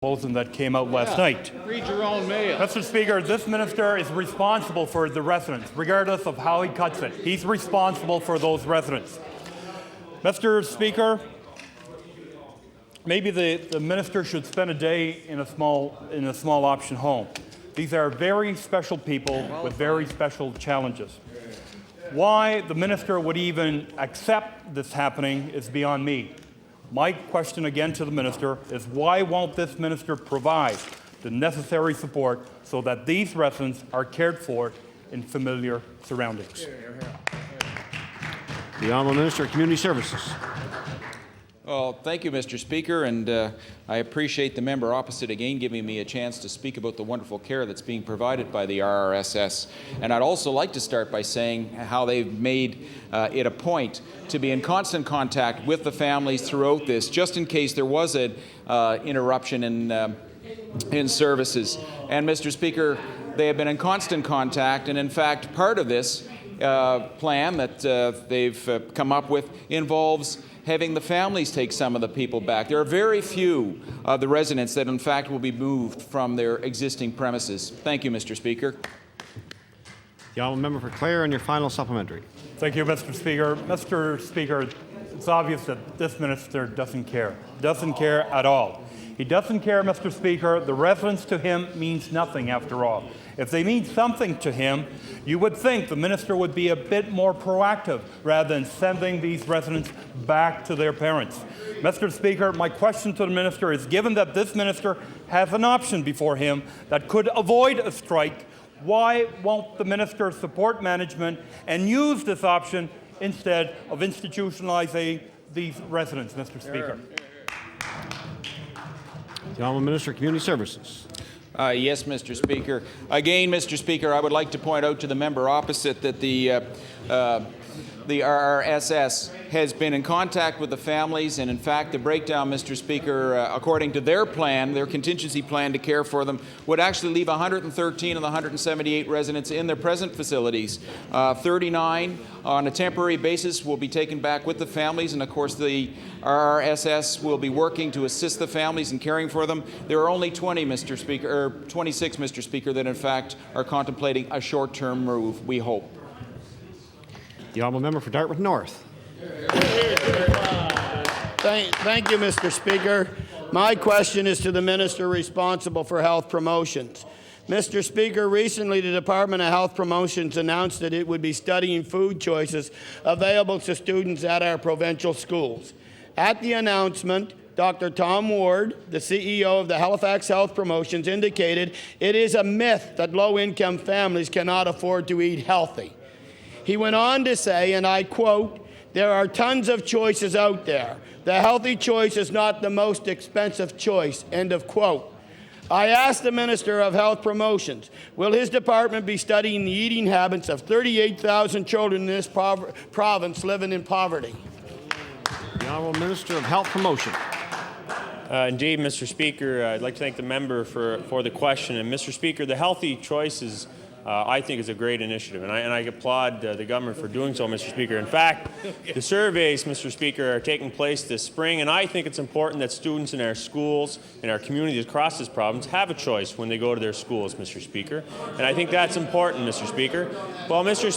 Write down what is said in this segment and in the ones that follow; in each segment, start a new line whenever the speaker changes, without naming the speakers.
proposal that came out last night.
Read your own mail.
Mr. Speaker, this minister is responsible for the residents, regardless of how he cuts it. He's responsible for those residents. Mr. Speaker, maybe the minister should spend a day in a small option home. These are very special people with very special challenges. Why the minister would even accept this happening is beyond me. My question again to the minister is, why won't this minister provide the necessary support so that these residents are cared for in familiar surroundings?
The Honourable Minister of Community Services.
Well, thank you, Mr. Speaker, and I appreciate the member opposite again giving me a chance to speak about the wonderful care that's being provided by the RRSS. And I'd also like to start by saying how they've made it a point to be in constant contact with the families throughout this, just in case there was an interruption in services. And, Mr. Speaker, they have been in constant contact, and in fact, part of this plan that they've come up with involves having the families take some of the people back. There are very few of the residents that, in fact, will be moved from their existing premises. Thank you, Mr. Speaker.
The Honourable Member for Clare on your final supplementary.
Thank you, Mr. Speaker. Mr. Speaker, it's obvious that this minister doesn't care at all. He doesn't care, Mr. Speaker. The residents to him means nothing, after all. If they mean something to him, you would think the minister would be a bit more proactive rather than sending these residents back to their parents. Mr. Speaker, my question to the minister is, given that this minister has an option before him that could avoid a strike, why won't the minister support management and use this option instead of institutionalizing these residents, Mr. Speaker?
The Honourable Minister of Community Services.
Yes, Mr. Speaker. Again, Mr. Speaker, I would like to point out to the member opposite that the RRSS has been in contact with the families, and in fact the breakdown, Mr. Speaker, according to their plan, their contingency plan to care for them, would actually leave 113 of the 178 residents in their present facilities. 39 on a temporary basis will be taken back with the families, and of course the RRSS will be working to assist the families in caring for them. There are only 26, Mr. Speaker, that in fact are contemplating a short-term move, we hope.
The Honourable Member for Dartmouth North.
Thank you, Mr. Speaker. My question is to the Minister responsible for health promotions. Mr. Speaker, recently the Department of Health Promotions announced that it would be studying food choices available to students at our provincial schools. At the announcement, Dr. Tom Ward, the CEO of the Halifax Health Promotions, indicated it is a myth that low-income families cannot afford to eat healthy. He went on to say, and I quote, "There are tons of choices out there. The healthy choice is not the most expensive choice," end of quote. I asked the Minister of Health Promotions, will his department be studying the eating habits of 38,000 children in this province living in poverty?
The Honourable Minister of Health Promotion.
Indeed, Mr. Speaker, I'd like to thank the member for the question. And Mr. Speaker, the healthy choices I think is a great initiative, and I applaud the government for doing so, Mr. Speaker. In fact, the surveys, Mr. Speaker, are taking place this spring, and I think it's important that students in our schools, in our communities across this province, have a choice when they go to their schools, Mr. Speaker. And I think that's important, Mr. Speaker. Well, Mr.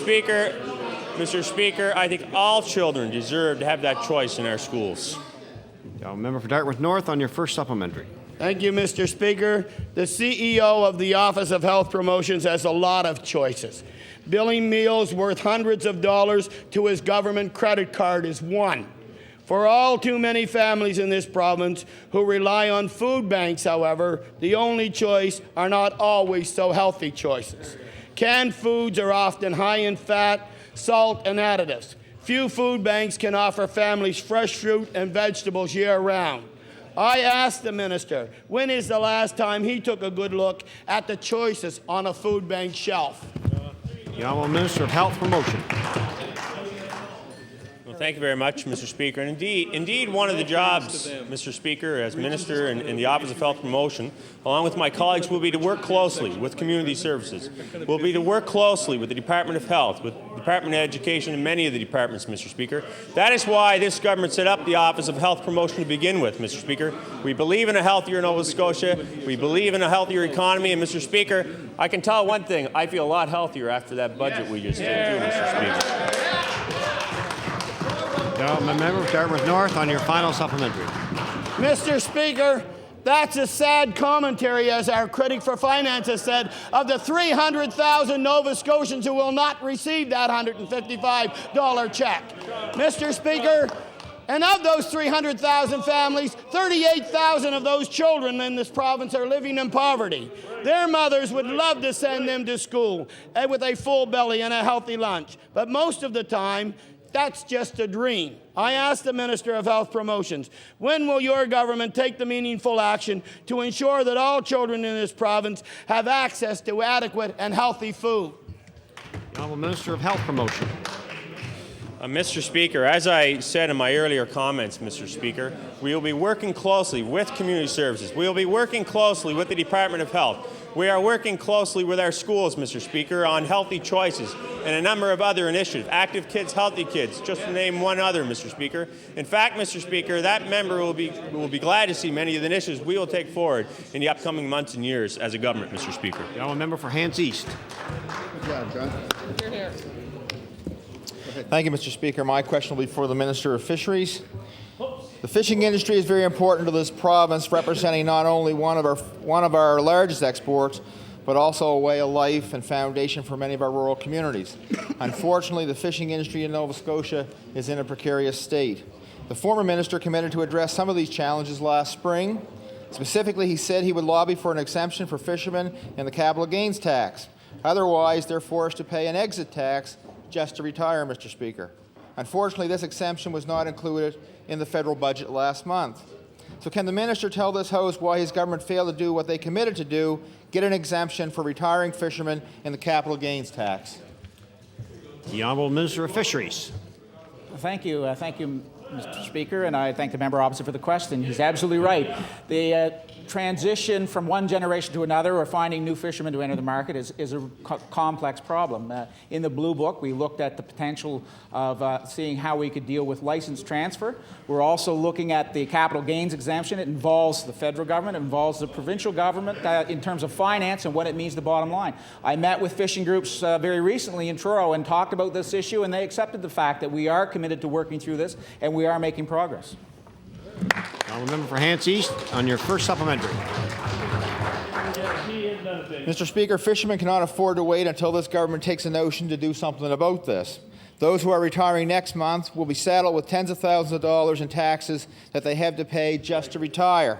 Speaker, I think all children deserve to have that choice in our schools.
The Member for Dartmouth North on your first supplementary.
Thank you, Mr. Speaker. The CEO of the Office of Health Promotions has a lot of choices. Billing meals worth hundreds of dollars to his government credit card is one. For all too many families in this province who rely on food banks, however, the only choice are not always so healthy choices. Canned foods are often high in fat, salt, and additives. Few food banks can offer families fresh fruit and vegetables year-round. I asked the minister, when is the last time he took a good look at the choices on a food bank shelf?
The Honourable Minister of Health Promotion.
Well, Thank you very much, Mr. Speaker. And indeed, one of the jobs, Mr. Speaker, as Minister in the Office of Health Promotion, along with my colleagues, will be to work closely with community services. Will be to work closely with the Department of Health, with the Department of Education, and many of the departments, Mr. Speaker. That is why this government set up the Office of Health Promotion to begin with, Mr. Speaker. We believe in a healthier Nova Scotia. We believe in a healthier economy. And, Mr. Speaker, I can tell one thing. I feel a lot healthier after that budget we just did, too, Mr. Speaker.
Member of Dartmouth North on your final supplementary.
Mr. Speaker, that's a sad commentary, as our critic for finance has said, of the 300,000 Nova Scotians who will not receive that $155 check. Mr. Speaker, and of those 300,000 families, 38,000 of those children in this province are living in poverty. Their mothers would love to send them to school with a full belly and a healthy lunch, but most of the time, that's just a dream. I ask the Minister of Health Promotions, when will your government take the meaningful action to ensure that all children in this province have access to adequate and healthy food?
The Honourable Minister of Health Promotion.
Mr. Speaker, as I said in my earlier comments, Mr. Speaker, we will be working closely with community services. We will be working closely with the Department of Health. We are working closely with our schools, Mr. Speaker, on healthy choices and a number of other initiatives. Active Kids, Healthy Kids, just to name one other, Mr. Speaker. In fact, Mr. Speaker, that member will be glad to see many of the initiatives we will take forward in the upcoming months and years as a government, Mr. Speaker.
The Honourable Member for Hants East.
Good job, John. Here. Thank you, Mr. Speaker. My question will be for the Minister of Fisheries. The fishing industry is very important to this province, representing not only one of our largest exports, but also a way of life and foundation for many of our rural communities. Unfortunately, the fishing industry in Nova Scotia is in a precarious state. The former minister committed to address some of these challenges last spring. Specifically, he said he would lobby for an exemption for fishermen in the capital gains tax. Otherwise, they're forced to pay an exit tax just to retire, Mr. Speaker. Unfortunately, this exemption was not included in the federal budget last month. So can the minister tell this House why his government failed to do what they committed to do, get an exemption for retiring fishermen in the capital gains tax?
The Honourable Minister of Fisheries.
Thank you, Mr. Speaker, and I thank the member opposite for the question. He's absolutely right. The transition from one generation to another, or finding new fishermen to enter the market, is a complex problem. In the Blue Book, we looked at the potential of seeing how we could deal with license transfer. We're also looking at the capital gains exemption. It involves the federal government, it involves the provincial government in terms of finance and what it means to the bottom line. I met with fishing groups very recently in Truro and talked about this issue, and they accepted the fact that we are committed to working through this, and we are making progress.
Honourable Member for Hants East on your first supplementary.
Mr. Speaker, fishermen cannot afford to wait until this government takes a notion to do something about this. Those who are retiring next month will be saddled with tens of thousands of dollars in taxes that they have to pay just to retire.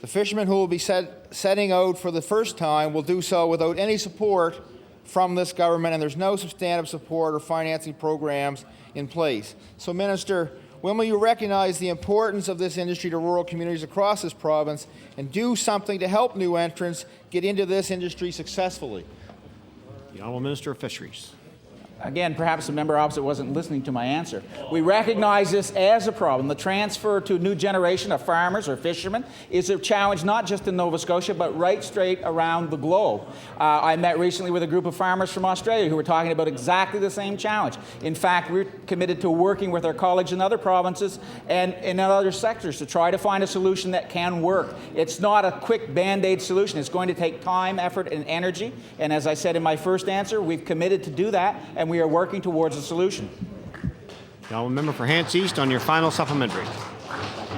The fishermen who will be setting out for the first time will do so without any support from this government, and there's no substantive support or financing programs in place. So, Minister, when will you recognize the importance of this industry to rural communities across this province and do something to help new entrants get into this industry successfully?
The Honourable Minister of Fisheries.
Again, perhaps the member opposite wasn't listening to my answer. We recognize this as a problem. The transfer to a new generation of farmers or fishermen is a challenge not just in Nova Scotia, but right straight around the globe. I met recently with a group of farmers from Australia who were talking about exactly the same challenge. In fact, we're committed to working with our colleagues in other provinces and in other sectors to try to find a solution that can work. It's not a quick Band-Aid solution. It's going to take time, effort, and energy. And as I said in my first answer, we've committed to do that, and we are working towards a solution.
The Honourable Member for Hants East on your final supplementary.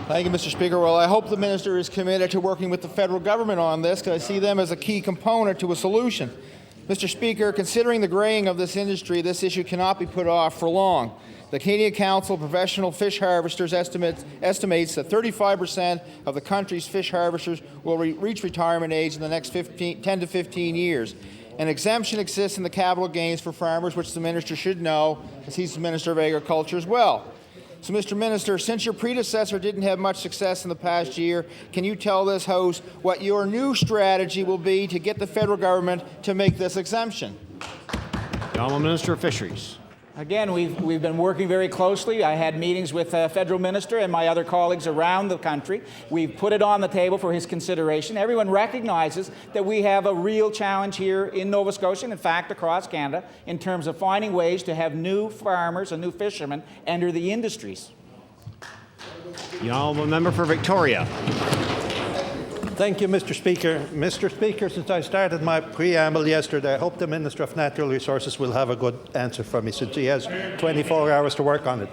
Thank you, Mr. Speaker. Well, I hope the minister is committed to working with the federal government on this, because I see them as a key component to a solution. Mr. Speaker, considering the graying of this industry, this issue cannot be put off for long. The Canadian Council of Professional Fish Harvesters estimates that 35% of the country's fish harvesters will reach retirement age in the next 10 to 15 years. An exemption exists in the capital gains for farmers, which the minister should know, as he's the Minister of Agriculture as well. So, Mr. Minister, since your predecessor didn't have much success in the past year, can you tell this House what your new strategy will be to get the federal government to make this exemption?
The Honourable Minister of Fisheries.
Again, we've been working very closely. I had meetings with the federal minister and my other colleagues around the country. We've put it on the table for his consideration. Everyone recognizes that we have a real challenge here in Nova Scotia, and in fact across Canada, in terms of finding ways to have new farmers and new fishermen enter the industries.
The honourable member for Victoria.
Thank you, Mr. Speaker. Mr. Speaker, since I started my preamble yesterday, I hope the Minister of Natural Resources will have a good answer for me, since he has 24 hours to work on it.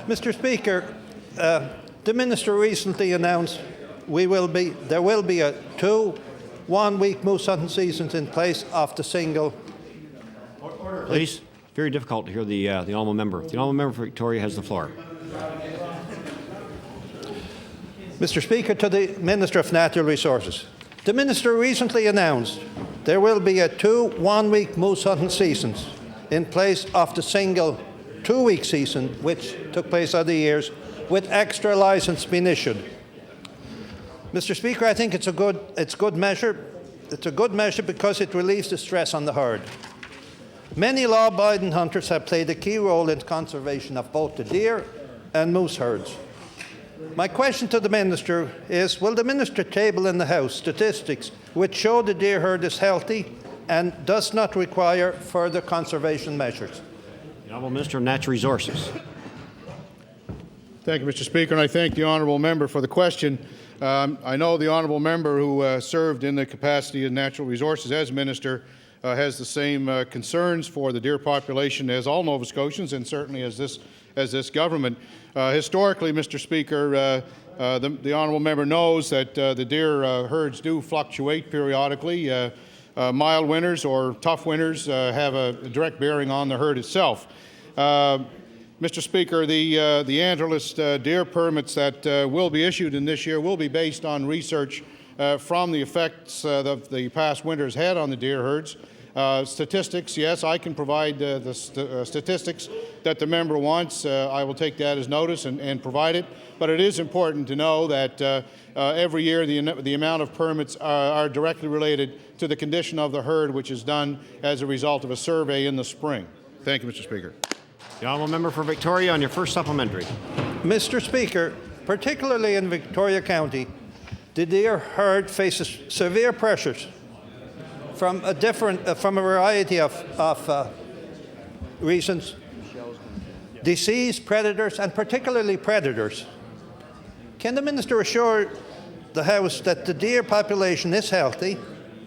Mr. Speaker, the Minister recently announced there will be two one-week moose hunting seasons in place of the single.
Please. Very difficult to hear the honourable member. The honourable member for Victoria has the floor.
Mr. Speaker, to the Minister of Natural Resources. The Minister recently announced there will be two one-week moose hunting seasons in place of the single two-week season which took place other years, with extra licence being issued. Mr. Speaker, I think it's a good measure. It's a good measure because it relieves the stress on the herd. Many law-abiding hunters have played a key role in conservation of both the deer and moose herds. My question to the Minister is, will the Minister table in the House statistics which show the deer herd is healthy and does not require further conservation measures?
The honourable Minister of Natural Resources.
Thank you, Mr. Speaker, and I thank the honourable member for the question. I know the honourable member who served in the capacity of Natural Resources as Minister has the same concerns for the deer population as all Nova Scotians, and certainly as this government. Historically, Mr. Speaker, the honourable member knows that the deer herds do fluctuate periodically. Mild winters or tough winters have a direct bearing on the herd itself. Mr. Speaker, the antlerless deer permits that will be issued in this year will be based on research from the effects that the past winters had on the deer herds. Statistics, yes, I can provide the statistics that the member wants. I will take that as notice and provide it. But it is important to know that every year the amount of permits are directly related to the condition of the herd, which is done as a result of a survey in the spring. Thank you, Mr. Speaker.
The honourable member for Victoria on your first supplementary.
Mr. Speaker, particularly in Victoria County, the deer herd faces severe pressures from a variety of reasons: disease, predators, and particularly predators. Can the Minister assure the House that the deer population is healthy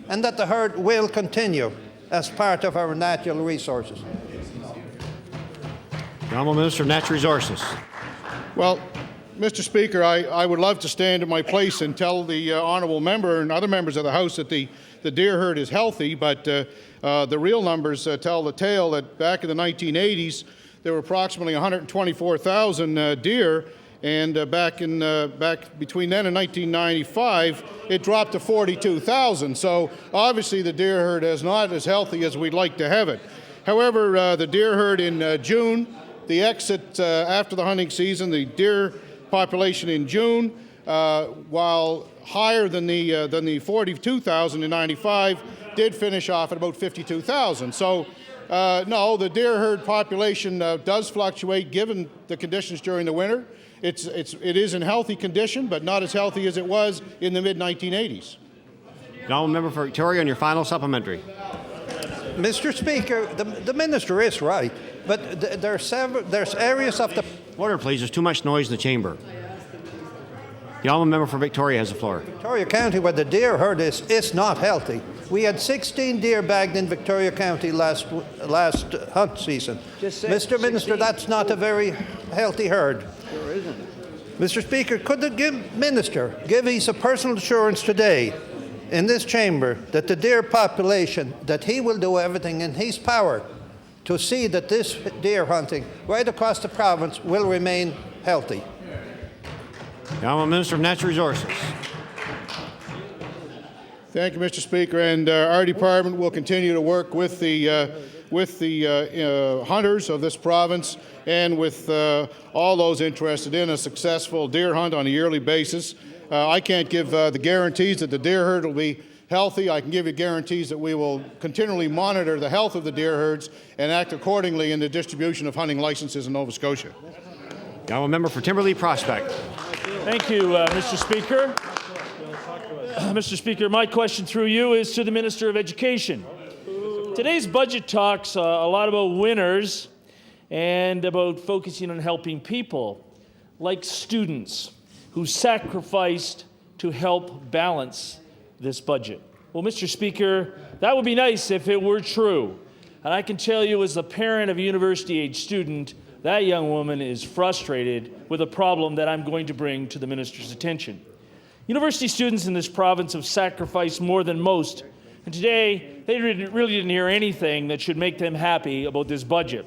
and that the herd will continue as part of our natural resources?
The honourable Minister of Natural Resources.
Well, Mr. Speaker, I would love to stand in my place and tell the honourable member and other members of the House that the deer herd is healthy, but the real numbers tell the tale that back in the 1980s, there were approximately 124,000 deer, and back between then and 1995, it dropped to 42,000. So obviously the deer herd is not as healthy as we'd like to have it. However, the deer herd in June, the exit after the hunting season, the deer population in June, while higher than the 42,000 in 95, did finish off at about 52,000. So, no, the deer herd population does fluctuate given the conditions during the winter. It is in healthy condition, but not as healthy as it was in the mid-1980s.
The honourable member for Victoria on your final supplementary.
Mr. Speaker, the Minister is right, but there's areas of the...
Order, please. There's too much noise in the chamber. The honourable member for Victoria has the floor.
Victoria County, where the deer herd is not healthy. We had 16 deer bagged in Victoria County last hunt season. Mr. Minister, that's not a very healthy herd.
Sure isn't.
Mr. Speaker, could the Minister give us a personal assurance today in this chamber that the deer population, that he will do everything in his power to see that this deer hunting right across the province will remain healthy?
The honourable Minister of Natural Resources.
Thank you, Mr. Speaker, and our department will continue to work with the hunters of this province and with all those interested in a successful deer hunt on a yearly basis. I can't give the guarantees that the deer herd will be healthy. I can give you guarantees that we will continually monitor the health of the deer herds and act accordingly in the distribution of hunting licenses in Nova Scotia.
The honourable member for Timberlea Prospect.
Thank you, Mr. Speaker. Mr. Speaker, my question through you is to the Minister of Education. Today's budget talks a lot about winners and about focusing on helping people, like students who sacrificed to help balance this budget. Well, Mr. Speaker, that would be nice if it were true. And I can tell you, as the parent of a university-age student, that young woman is frustrated with a problem that I'm going to bring to the minister's attention. University students in this province have sacrificed more than most, and today they really didn't hear anything that should make them happy about this budget.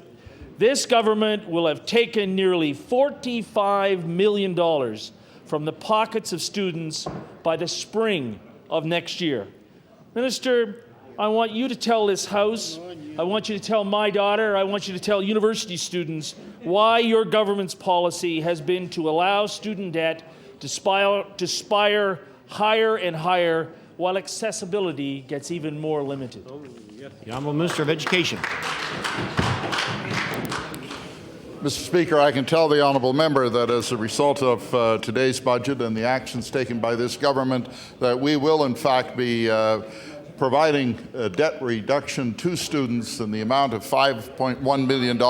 This government will have taken nearly $45 million from the pockets of students by the spring of next year. Minister, I want you to tell this House, I want you to tell my daughter, I want you to tell university students why your government's policy has been to allow student debt to spire higher and higher while accessibility gets even more limited.
The Honourable Minister of Education.
Mr. Speaker, I can tell the honourable member that as a result of today's budget and the actions taken by this government, that we will in fact be providing debt reduction to students in the amount of $5.1 million.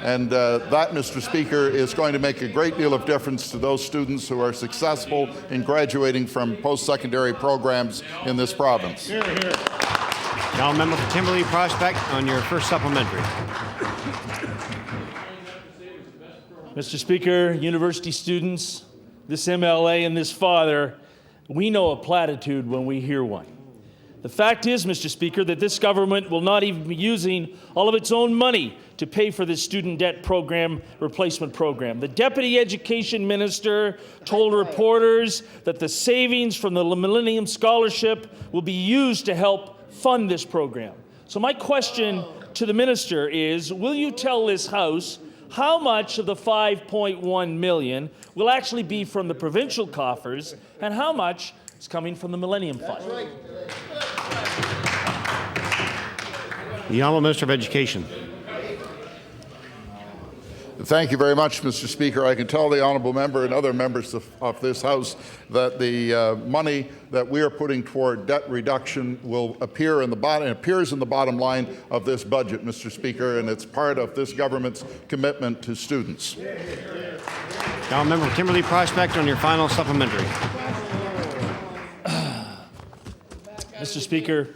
And that, Mr. Speaker, is going to make a great deal of difference to those students who are successful in graduating from post-secondary programs in this province.
Hear, hear. Now, member for Timberlea Prospect on your first supplementary.
Mr. Speaker, university students, this MLA and this father, we know a platitude when we hear one. The fact is, Mr. Speaker, that this government will not even be using all of its own money to pay for this student debt program replacement program. The Deputy Education Minister told reporters that the savings from the Millennium Scholarship will be used to help fund this program. So my question to the Minister is, will you tell this House how much of the $5.1 million will actually be from the provincial coffers and how much is coming from the Millennium Fund?
The Honourable Minister of Education.
Thank you very much, Mr. Speaker. I can tell the honourable member and other members of this House that the money that we are putting toward debt reduction will appear in the bottom line of this budget, Mr. Speaker, and it's part of this government's commitment to students.
Now, member for Timberlea Prospect on your final supplementary.
Mr. Speaker,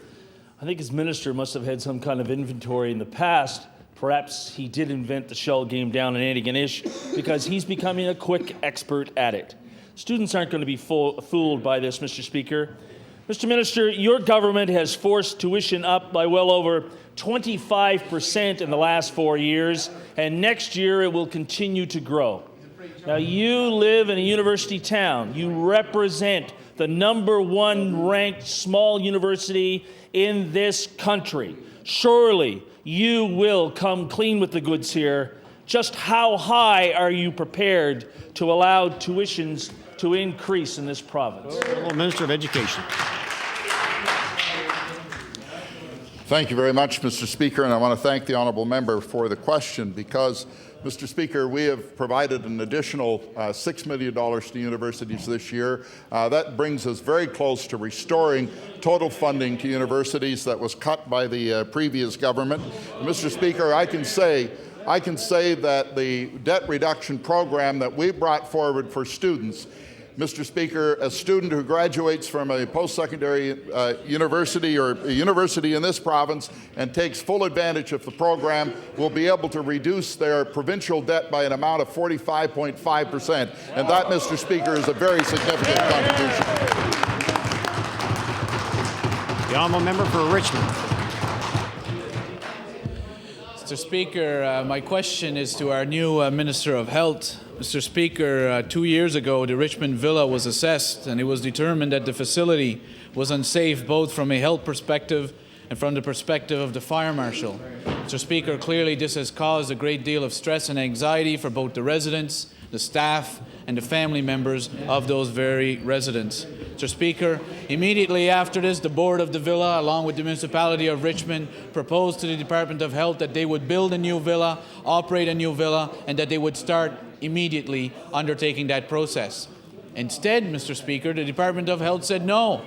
I think his minister must have had some kind of inventory in the past. Perhaps he did invent the shell game down in Antigonish because he's becoming a quick expert at it. Students aren't going to be fooled by this, Mr. Speaker. Mr. Minister, your government has forced tuition up by well over 25% in the last 4 years, and next year it will continue to grow. Now, you live in a university town. You represent the #1 ranked small university in this country. Surely you will come clean with the goods here. Just how high are you prepared to allow tuitions to increase in this province?
Honourable Minister of Education.
Thank you very much, Mr. Speaker, and I want to thank the honourable member for the question because, Mr. Speaker, we have provided an additional $6 million to universities this year. That brings us very close to restoring total funding to universities that was cut by the previous government. Mr. Speaker, I can say that the debt reduction program that we brought forward for students, Mr. Speaker, a student who graduates from a post-secondary university or a university in this province and takes full advantage of the program will be able to reduce their provincial debt by an amount of 45.5%. And that, Mr. Speaker, is a very significant contribution.
The honourable member for Richmond.
Mr. Speaker, my question is to our new Minister of Health. Mr. Speaker, 2 years ago, the Richmond Villa was assessed, and it was determined that the facility was unsafe both from a health perspective and from the perspective of the fire marshal. Mr. Speaker, clearly this has caused a great deal of stress and anxiety for both the residents, the staff, and the family members of those very residents. Mr. Speaker, immediately after this, the board of the villa, along with the municipality of Richmond, proposed to the Department of Health that they would build a new villa, operate a new villa, and that they would start immediately undertaking that process. Instead, Mr. Speaker, the Department of Health said no.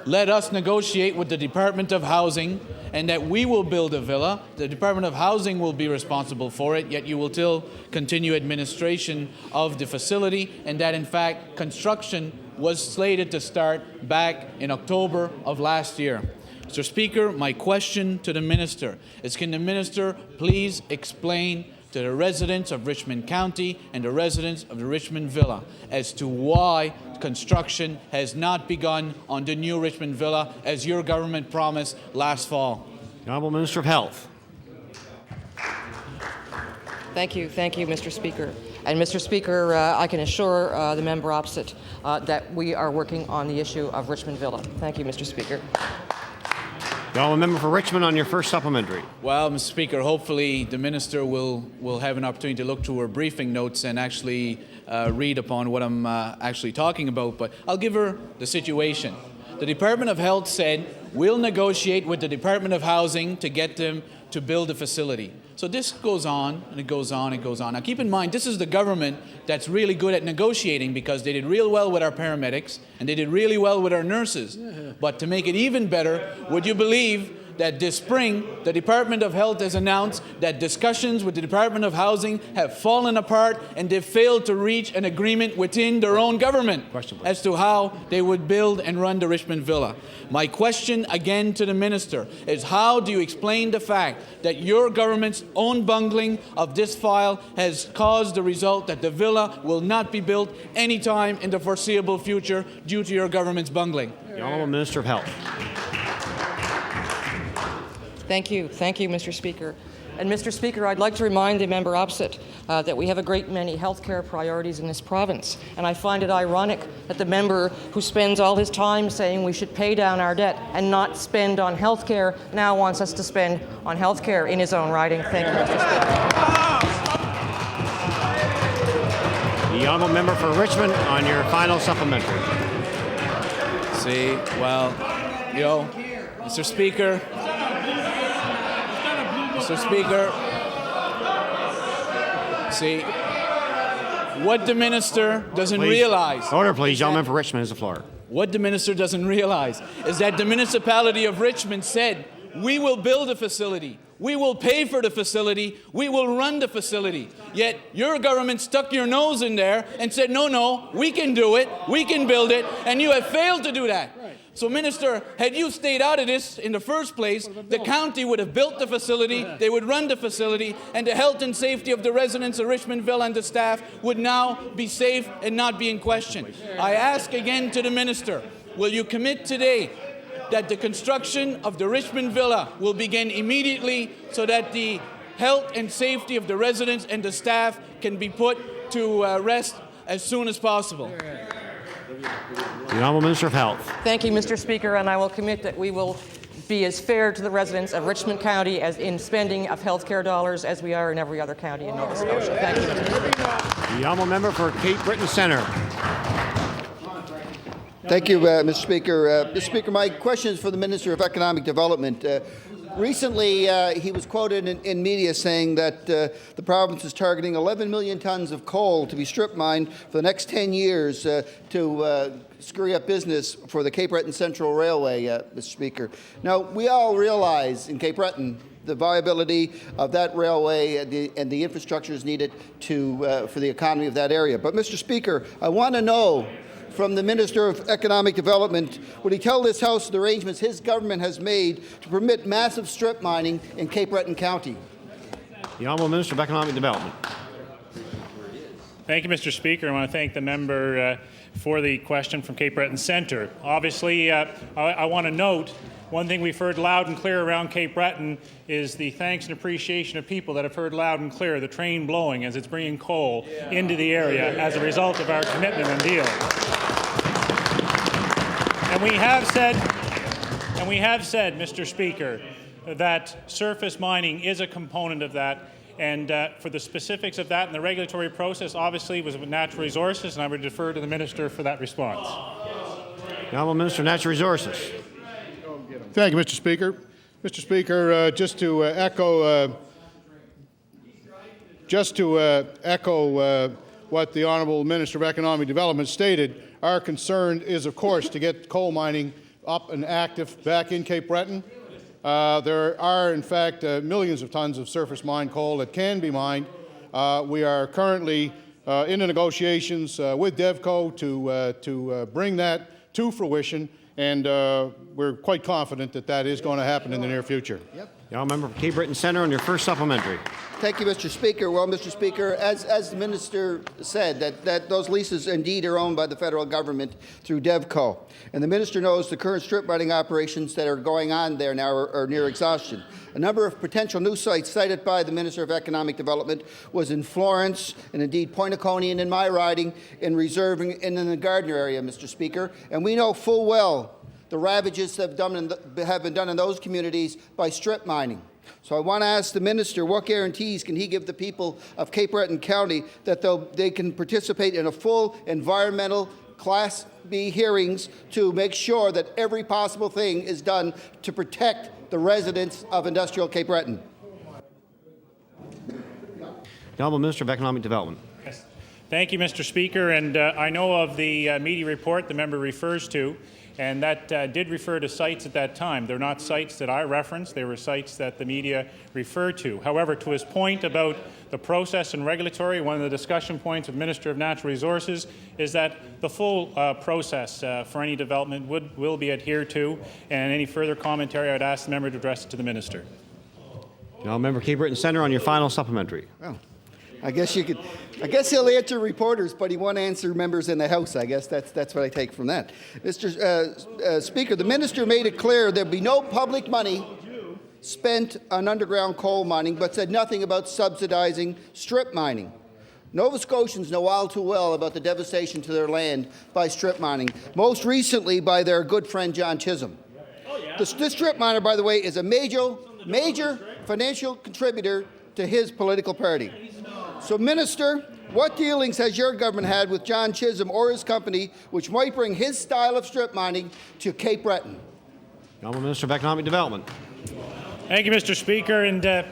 Let us negotiate with the Department of Housing, and that we will build a villa. The Department of Housing will be responsible for it, yet you will still continue administration of the facility, and that in fact construction was slated to start back in October of last year. Mr. Speaker, my question to the Minister is, can the Minister please explain to the residents of Richmond County and the residents of the Richmond Villa as to why construction has not begun on the new Richmond Villa as your government promised last fall?
The Honourable Minister of Health.
Thank you, Mr. Speaker. And Mr. Speaker, I can assure the member opposite that we are working on the issue of Richmond Villa. Thank you, Mr. Speaker.
The Honourable Member for Richmond on your first supplementary.
Well, Mr. Speaker, hopefully the Minister will have an opportunity to look through her briefing notes and actually read upon what I'm actually talking about. But I'll give her the situation. The Department of Health said, we'll negotiate with the Department of Housing to get them to build a facility. So this goes on, and it goes on, and it goes on. Now keep in mind, this is the government that's really good at negotiating, because they did real well with our paramedics, and they did really well with our nurses. But to make it even better, would you believe that this spring, the Department of Health has announced that discussions with the Department of Housing have fallen apart, and they've failed to reach an agreement within their own government as to how they would build and run the Richmond Villa. My question again to the Minister is, how do you explain the fact that your government's own bungling of this file has caused the result that the villa will not be built anytime in the foreseeable future due to your government's bungling?
The Honourable Minister of Health.
Thank you, Mr. Speaker. And Mr. Speaker, I'd like to remind the member opposite that we have a great many healthcare priorities in this province. And I find it ironic that the member who spends all his time saying we should pay down our debt and not spend on healthcare now wants us to spend on healthcare in his own riding. Thank you, Mr. Speaker.
The Honourable Member for Richmond on your final supplementary.
See, well, you know, Mr. Speaker, see, what the Minister doesn't realize...
Order, please. Gentleman for Richmond has the floor.
What the Minister doesn't realize is that the municipality of Richmond said, we will build a facility, we will pay for the facility, we will run the facility. Yet your government stuck your nose in there and said, no, we can do it, we can build it, and you have failed to do that. So, Minister, had you stayed out of this in the first place, the county would have built the facility, they would run the facility, and the health and safety of the residents of Richmond Villa and the staff would now be safe and not be in question. I ask again to the Minister, will you commit today that the construction of the Richmond Villa will begin immediately so that the health and safety of the residents and the staff can be put to rest as soon as possible?
The Honourable Minister of Health.
Thank you, Mr. Speaker, and I will commit that we will be as fair to the residents of Richmond County as in spending of healthcare dollars as we are in every other county in Nova Scotia. Thank you, Mr. Speaker.
The Honourable Member for Cape Breton Centre.
Thank you, Mr. Speaker. Mr. Speaker, my question is for the Minister of Economic Development. Recently, he was quoted in media saying that the province is targeting 11 million tons of coal to be strip mined for the next 10 years to scurry up business for the Cape Breton Central Railway, Mr. Speaker. Now, we all realize in Cape Breton the viability of that railway and the infrastructures needed for the economy of that area. But, Mr. Speaker, I want to know from the Minister of Economic Development, would he tell this House the arrangements his government has made to permit massive strip mining in Cape Breton County?
The Honourable Minister of Economic Development.
Thank you, Mr. Speaker. I want to thank the member for the question from Cape Breton Centre. Obviously, I want to note one thing we've heard loud and clear around Cape Breton is the thanks and appreciation of people that have heard loud and clear the train blowing as it's bringing coal into the area as a result of our commitment and deal. And we have said, Mr. Speaker, that surface mining is a component of that. And for the specifics of that and the regulatory process, obviously, was with Natural Resources, and I would defer to the Minister for that response.
The Honourable Minister of Natural Resources.
Thank you, Mr. Speaker. Mr. Speaker, just to echo what the Honourable Minister of Economic Development stated, our concern is, of course, to get coal mining up and active back in Cape Breton. There are, in fact, millions of tons of surface mined coal that can be mined. We are currently in the negotiations with DevCo to bring that to fruition, and we're quite confident that that is going to happen in the near future.
Yep.
The Honourable Member for Cape Breton Centre on your first supplementary.
Thank you, Mr. Speaker. Well, Mr. Speaker, as the Minister said, that those leases indeed are owned by the federal government through DevCo. And the Minister knows the current strip mining operations that are going on there now are near exhaustion. A number of potential new sites cited by the Minister of Economic Development was in Florence and indeed Pointe-a-Coney and in my riding in reserving in the Gardner area, Mr. Speaker. And we know full well the ravages that have been done in those communities by strip mining. So I want to ask the Minister, what guarantees can he give the people of Cape Breton County that they can participate in a full environmental Class B hearings to make sure that every possible thing is done to protect the residents of industrial Cape Breton?
The Honourable Minister of Economic Development.
Yes. Thank you, Mr. Speaker. And I know of the media report the member refers to, and that did refer to sites at that time. They're not sites that I referenced. They were sites that the media referred to. However, to his point about the process and regulatory, one of the discussion points of Minister of Natural Resources is that the full process for any development will be adhered to, and any further commentary I would ask the member to address it to the Minister.
The Honourable Member for Cape Breton Centre on your final supplementary.
Well, I guess he'll answer reporters, but he won't answer members in the House. I guess that's what I take from that. Mr. Speaker, the Minister made it clear there'd be no public money spent on underground coal mining, but said nothing about subsidizing strip mining. Nova Scotians know all too well about the devastation to their land by strip mining, most recently by their good friend John Chisholm. This strip miner, by the way, is a major financial contributor to his political party. So, Minister, what dealings has your government had with John Chisholm or his company which might bring his style of strip mining to Cape Breton?
The Honourable Minister of Economic Development.
Thank you, Mr. Speaker. And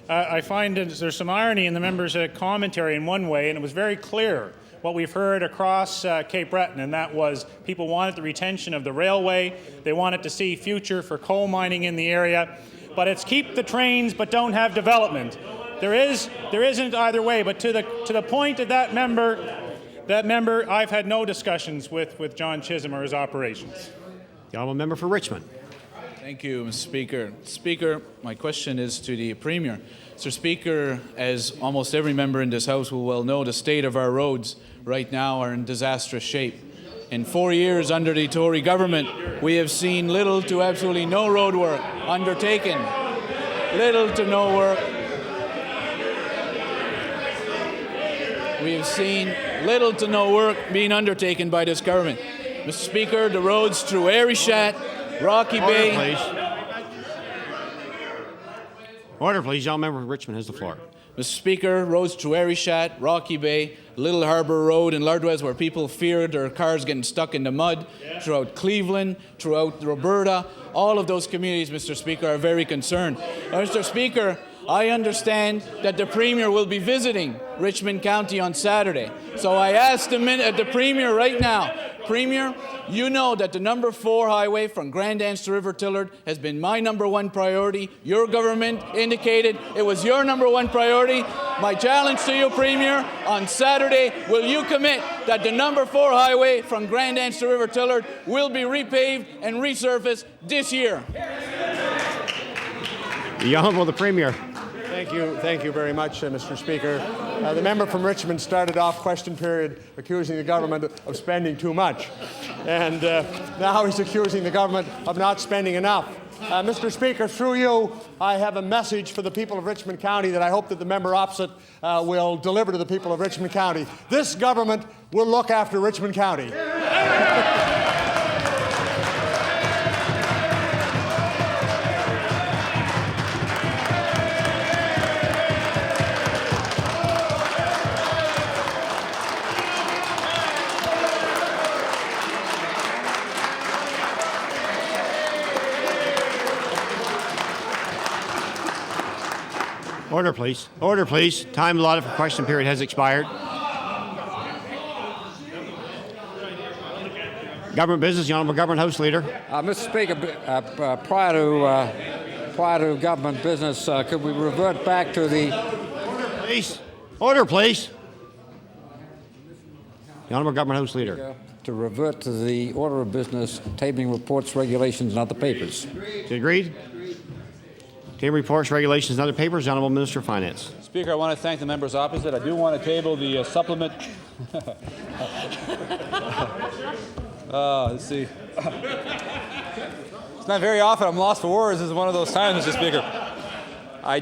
I find there's some irony in the member's commentary in one way, and it was very clear what we've heard across Cape Breton, and that was people wanted the retention of the railway. They wanted to see future for coal mining in the area. But it's keep the trains but don't have development. There isn't either way, but to the point of that member, I've had no discussions with John Chisholm or his operations.
The Honourable Member for Richmond.
Thank you, Mr. Speaker. Speaker, my question is to the Premier. Mr. Speaker, as almost every member in this House will well know, the state of our roads right now are in disastrous shape. In 4 years under the Tory government, we have seen little to absolutely no road work undertaken. Little to no work. We have seen little to no work being undertaken by this government. Mr. Speaker, the roads through Arishat, Rocky Bay.
Order, please. The Honourable Member for Richmond has the floor.
Mr. Speaker, roads through Arishat, Rocky Bay, Little Harbour Road in Lardwes, where people fear their cars getting stuck in the mud, throughout Cleveland, throughout Roberta, all of those communities, Mr. Speaker, are very concerned. Mr. Speaker, I understand that the Premier will be visiting Richmond County on Saturday. So I ask the Premier right now, Premier, you know that the number 4 highway from Grand Anse to River Tillard has been my number 1 priority. Your government indicated it was your number 1 priority. My challenge to you, Premier, on Saturday, will you commit that the number 4 highway from Grand Anse to River Tillard will be repaved and resurfaced this year?
The Honourable the Premier.
Thank you very much, Mr. Speaker. The member from Richmond started off question period accusing the government of spending too much, and now he's accusing the government of not spending enough. Mr. Speaker, through you, I have a message for the people of Richmond County that I hope that the member opposite will deliver to the people of Richmond County. This government will look after Richmond County.
Order, please. Order, please. Time allotted for question period has expired. Government business, the Honourable Government House Leader.
Mr. Speaker, prior to government business, could we revert back to the...
Order, please. Order, please. The Honourable Government House Leader.
To revert to the order of business, tabling reports, regulations, and other papers.
Agreed? Table reports, regulations, and other papers. The Honourable Minister of Finance.
Speaker, I want to thank the members opposite. I do want to table the supplement. Let's see. It's not very often I'm lost for words. This is one of those times, Mr. Speaker. I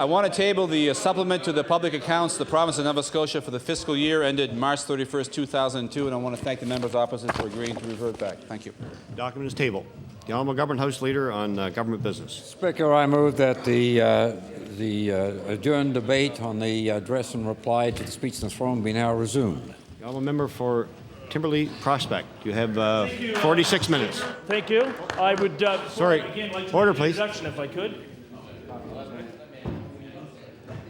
want to table the supplement to the public accounts of the province of Nova Scotia for the fiscal year ended March 31st, 2002, and I want to thank the members opposite for agreeing to revert back. Thank you.
Document is tabled. The Honourable Government House Leader on government business.
Speaker, I move that the adjourned debate on the address and reply to the speech in this forum be now resumed.
The Honourable Member for Timberley Prospect. You have 46 minutes.
Thank you. I would
Sorry.
again like to
Order,
make an
please.
introduction if I could.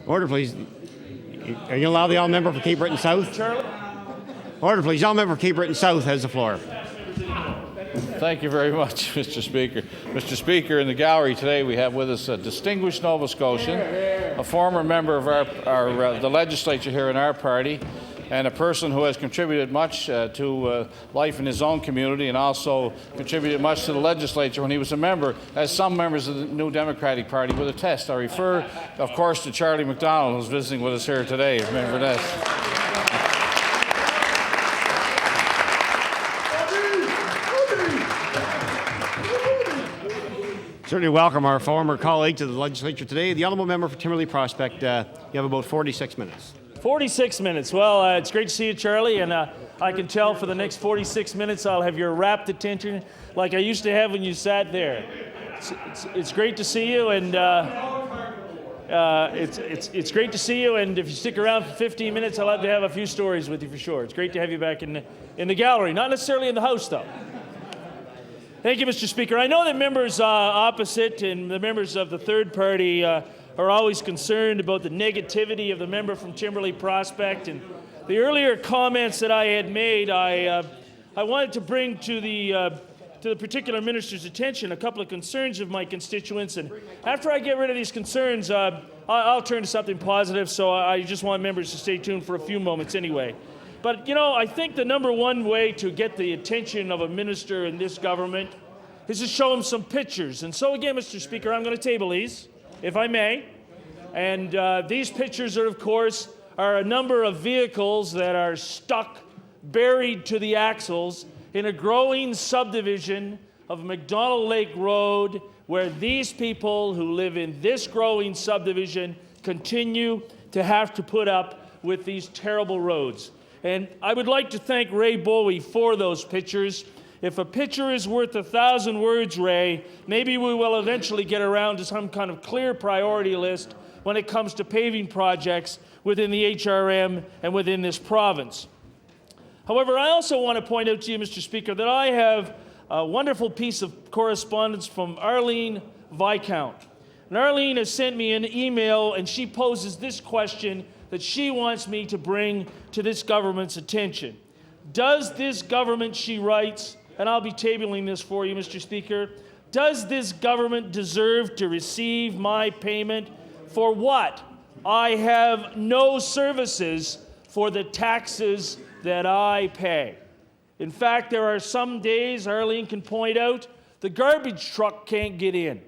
Order, please. Are you going to allow the Honourable Member for Cape Breton South?
Charlie.
Order, please. The Honourable Member for Cape Breton South has the floor.
Thank you very much, Mr. Speaker. Mr. Speaker, in the gallery today we have with us a distinguished Nova Scotian, a former member of the legislature here in our party, and a person who has contributed much to life in his own community and also contributed much to the legislature when he was a member, as some members of the New Democratic Party would attest. I refer, of course, to Charlie McDonald, who's visiting with us here today from Inverness.
Certainly welcome our former colleague to the legislature today. The Honourable Member for Timberley Prospect, you have about 46 minutes.
46 minutes. Well, it's great to see you, Charlie, and I can tell for the next 46 minutes I'll have your rapt attention like I used to have when you sat there. It's great to see you, and it's great to see you. And if you stick around for 15 minutes, I'll have to have a few stories with you for sure. It's great to have you back in the gallery, not necessarily in the House, though. Thank you, Mr. Speaker. I know that members opposite and the members of the third party are always concerned about the negativity of the member from Timberley Prospect. And the earlier comments that I had made, I wanted to bring to the particular minister's attention a couple of concerns of my constituents. And after I get rid of these concerns, I'll turn to something positive. So I just want members to stay tuned for a few moments anyway. But, you know, I think the number one way to get the attention of a minister in this government is to show him some pictures. And so again, Mr. Speaker, I'm going to table these, if I may. And these pictures are, of course, a number of vehicles that are stuck, buried to the axles in a growing subdivision of McDonald Lake Road, where these people who live in this growing subdivision continue to have to put up with these terrible roads. And I would like to thank Ray Bowie for those pictures. If a picture is worth 1,000 words, Ray, maybe we will eventually get around to some kind of clear priority list when it comes to paving projects within the HRM and within this province. However, I also want to point out to you, Mr. Speaker, that I have a wonderful piece of correspondence from Arlene Viscount. And Arlene has sent me an email, and she poses this question that she wants me to bring to this government's attention. Does this government, she writes, and I'll be tabling this for you, Mr. Speaker, does this government deserve to receive my payment for what? I have no services for the taxes that I pay. In fact, there are some days, Arlene can point out, the garbage truck can't get in.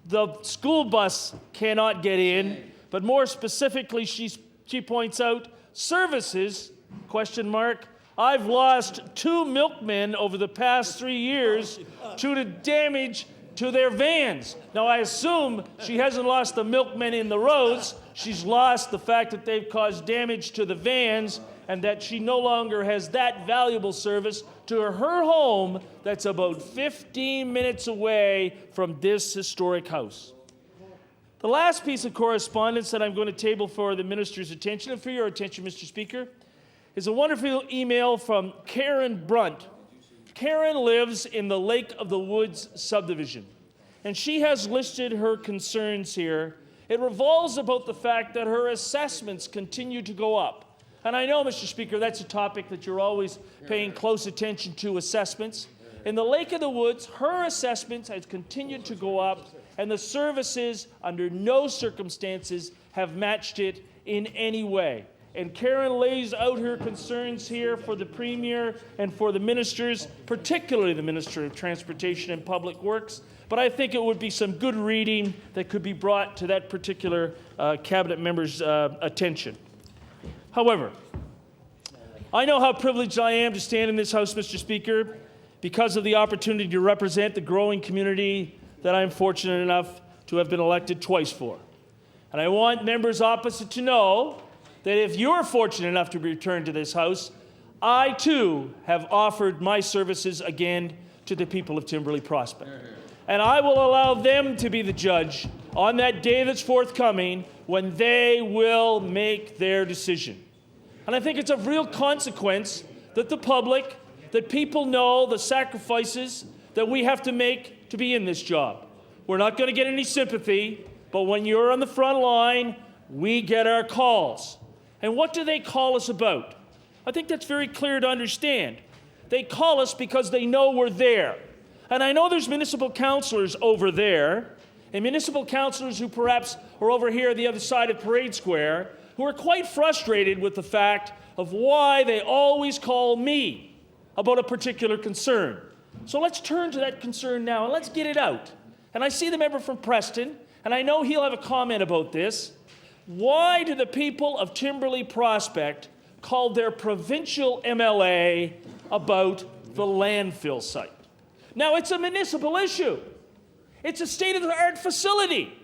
The school bus cannot get in, but more specifically, she points out, services, question mark, I've lost 2 milkmen over the past 3 years due to damage to their vans. Now, I assume she hasn't lost the milkmen in the roads. She's lost the fact that they've caused damage to the vans and that she no longer has that valuable service to her home that's about 15 minutes away from this historic house. The last piece of correspondence that I'm going to table for the minister's attention and for your attention, Mr. Speaker, is a wonderful email from Karen Brunt. Karen lives in the Lake of the Woods subdivision, and she has listed her concerns here It revolves about the fact that her assessments continue to go up. And I know, Mr. Speaker, that's a topic that you're always paying close attention to, assessments. In the Lake of the Woods, her assessments have continued to go up, and the services, under no circumstances, have matched it in any way. And Karen lays out her concerns here for the Premier and for the ministers, particularly the Minister of Transportation and Public Works. But I think it would be some good reading that could be brought to that particular cabinet member's attention. However, I know how privileged I am to stand in this House, Mr. Speaker, because of the opportunity to represent the growing community that I'm fortunate enough to have been elected twice for. And I want members opposite to know that if you're fortunate enough to return to this House, I too have offered my services again to the people of Timberley Prospect. And I will allow them to be the judge on that day that's forthcoming when they will make their decision. And I think it's of real consequence that the public, that people know the sacrifices that we have to make to be in this job. We're not going to get any sympathy, but when you're on the front line, we get our calls. And what do they call us about? I think that's very clear to understand. They call us because they know we're there. And I know there's municipal councillors over there, and municipal councillors who perhaps are over here on the other side of Parade Square, who are quite frustrated with the fact of why they always call me about a particular concern. So let's turn to that concern now, and let's get it out. And I see the member from Preston, and I know he'll have a comment about this. Why do the people of Timberley Prospect call their provincial MLA about the landfill site? Now, it's a municipal issue. It's a state-of-the-art facility.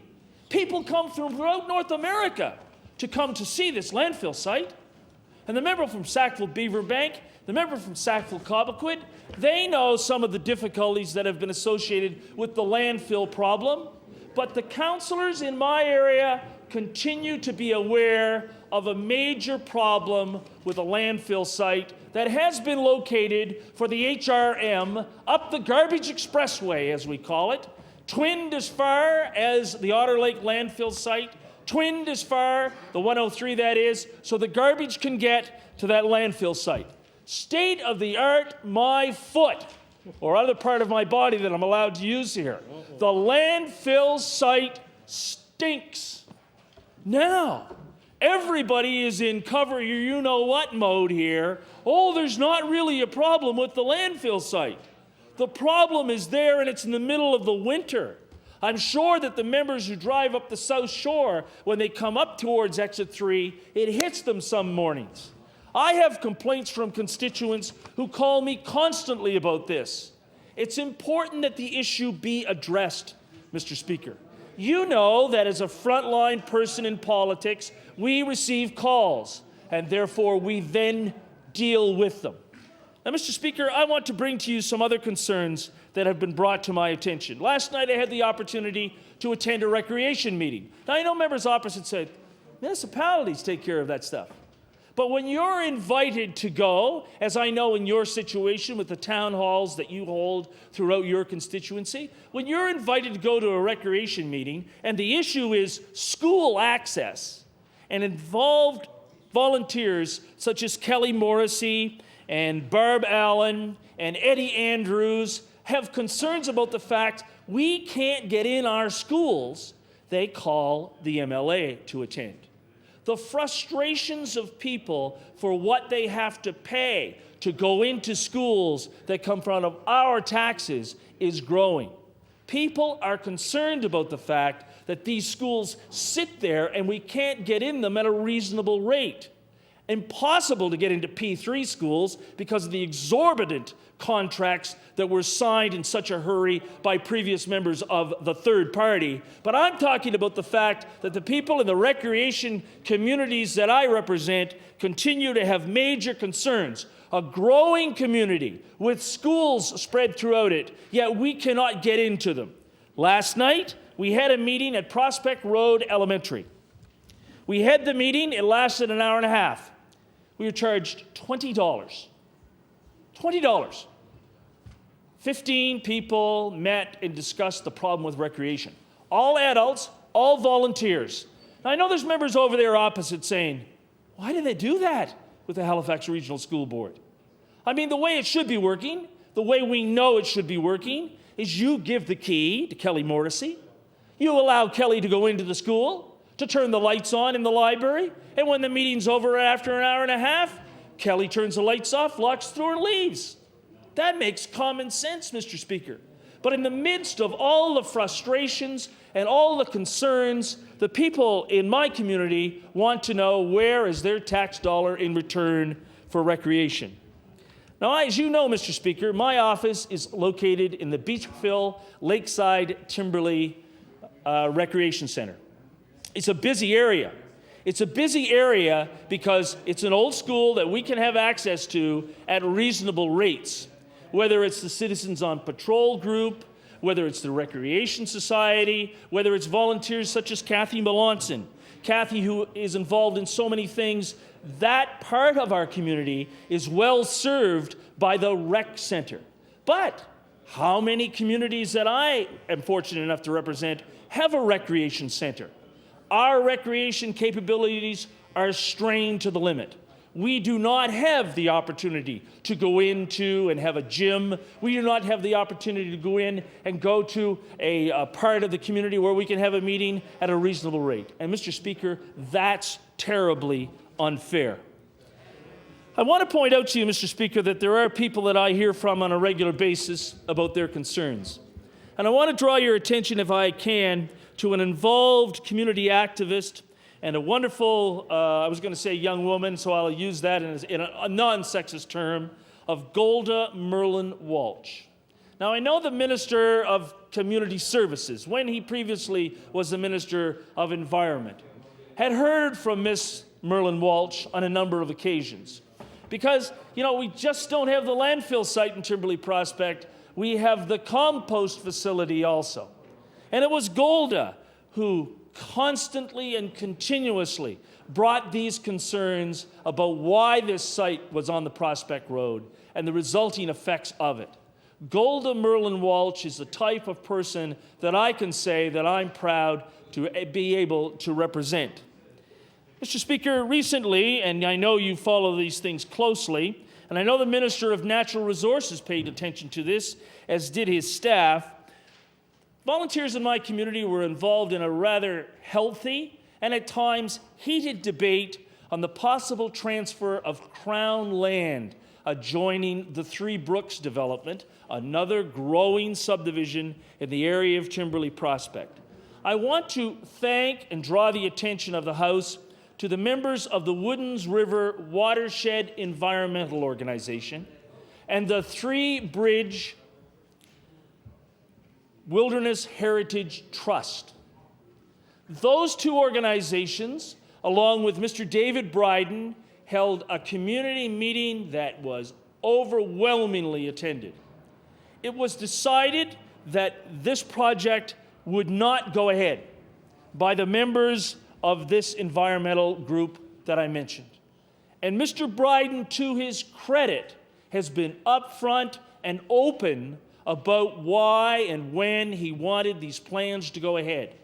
People come from throughout North America to come to see this landfill site. And the member from Sackville-Beaverbank, the member from Sackville-Cobequid, they know some of the difficulties that have been associated with the landfill problem. But the councillors in my area continue to be aware of a major problem with a landfill site that has been located for the HRM up the Garbage Expressway, as we call it, twinned as far as the Otter Lake landfill site, twinned as far, the 103 that is, so the garbage can get to that landfill site. State of the art, my foot, or other part of my body that I'm allowed to use here. The landfill site stinks. Now, everybody is in cover your you-know-what mode here. Oh, there's not really a problem with the landfill site. The problem is there, and it's in the middle of the winter. I'm sure that the members who drive up the South Shore, when they come up towards Exit 3, it hits them some mornings. I have complaints from constituents who call me constantly about this. It's important that the issue be addressed, Mr. Speaker. You know that as a frontline person in politics, we receive calls, and therefore we then deal with them. Now, Mr. Speaker, I want to bring to you some other concerns that have been brought to my attention. Last night I had the opportunity to attend a recreation meeting. Now, I know members opposite said, municipalities take care of that stuff. But when you're invited to go, as I know in your situation with the town halls that you hold throughout your constituency, when you're invited to go to a recreation meeting and the issue is school access and involved volunteers such as Kelly Morrissey and Barb Allen and Eddie Andrews have concerns about the fact we can't get in our schools, they call the MLA to attend. The frustrations of people for what they have to pay to go into schools that come from out of our taxes is growing. People are concerned about the fact that these schools sit there and we can't get in them at a reasonable rate. Impossible to get into P3 schools because of the exorbitant contracts that were signed in such a hurry by previous members of the third party. But I'm talking about the fact that the people in the recreation communities that I represent continue to have major concerns. A growing community with schools spread throughout it, yet we cannot get into them. Last night, we had a meeting at Prospect Road Elementary. We had the meeting, it lasted an hour and a half. We were charged $20. $20. 15 people met and discussed the problem with recreation. All adults, all volunteers. Now, I know there's members over there opposite saying, why do they do that with the Halifax Regional School Board? I mean, the way it should be working, the way we know it should be working, is you give the key to Kelly Morrissey. You allow Kelly to go into the school, to turn the lights on in the library, and when the meeting's over after an hour and a half, Kelly turns the lights off, locks the door, and leaves. That makes common sense, Mr. Speaker. But in the midst of all the frustrations and all the concerns, the people in my community want to know where is their tax dollar in return for recreation. Now, as you know, Mr. Speaker, my office is located in the Beachville Lakeside Timberley Recreation Center. It's a busy area. It's a busy area because it's an old school that we can have access to at reasonable rates, whether it's the Citizens on Patrol group, whether it's the Recreation Society, whether it's volunteers such as Kathy Melanson. Kathy, who is involved in so many things, that part of our community is well served by the rec center. But how many communities that I am fortunate enough to represent have a recreation center? Our recreation capabilities are strained to the limit. We do not have the opportunity to go into and have a gym. We do not have the opportunity to go in and go to a part of the community where we can have a meeting at a reasonable rate. And Mr. Speaker, that's terribly unfair. I want to point out to you, Mr. Speaker, that there are people that I hear from on a regular basis about their concerns. And I want to draw your attention, if I can, to an involved community activist and a wonderful, I was going to say young woman, so I'll use that in a non-sexist term, of Golda Merlin Walsh. Now, I know the Minister of Community Services, when he previously was the Minister of Environment, had heard from Miss Merlin Walsh on a number of occasions. Because, you know, we just don't have the landfill site in Timberley Prospect, we have the compost facility also. And it was Golda who constantly and continuously brought these concerns about why this site was on the Prospect Road and the resulting effects of it. Golda Merlin Walsh is the type of person that I can say that I'm proud to be able to represent. Mr. Speaker, recently, and I know you follow these things closely, and I know the Minister of Natural Resources paid attention to this, as did his staff, volunteers in my community were involved in a rather healthy and at times heated debate on the possible transfer of Crown land adjoining the Three Brooks development, another growing subdivision in the area of Timberley Prospect. I want to thank and draw the attention of the House to the members of the Woodens River Watershed Environmental Organization and the Three Bridge Wilderness Heritage Trust. Those two organizations, along with Mr. David Bryden, held a community meeting that was overwhelmingly attended. It was decided that this project would not go ahead by the members of this environmental group that I mentioned. And Mr. Bryden, to his credit, has been upfront and open about why and when he wanted these plans to go ahead.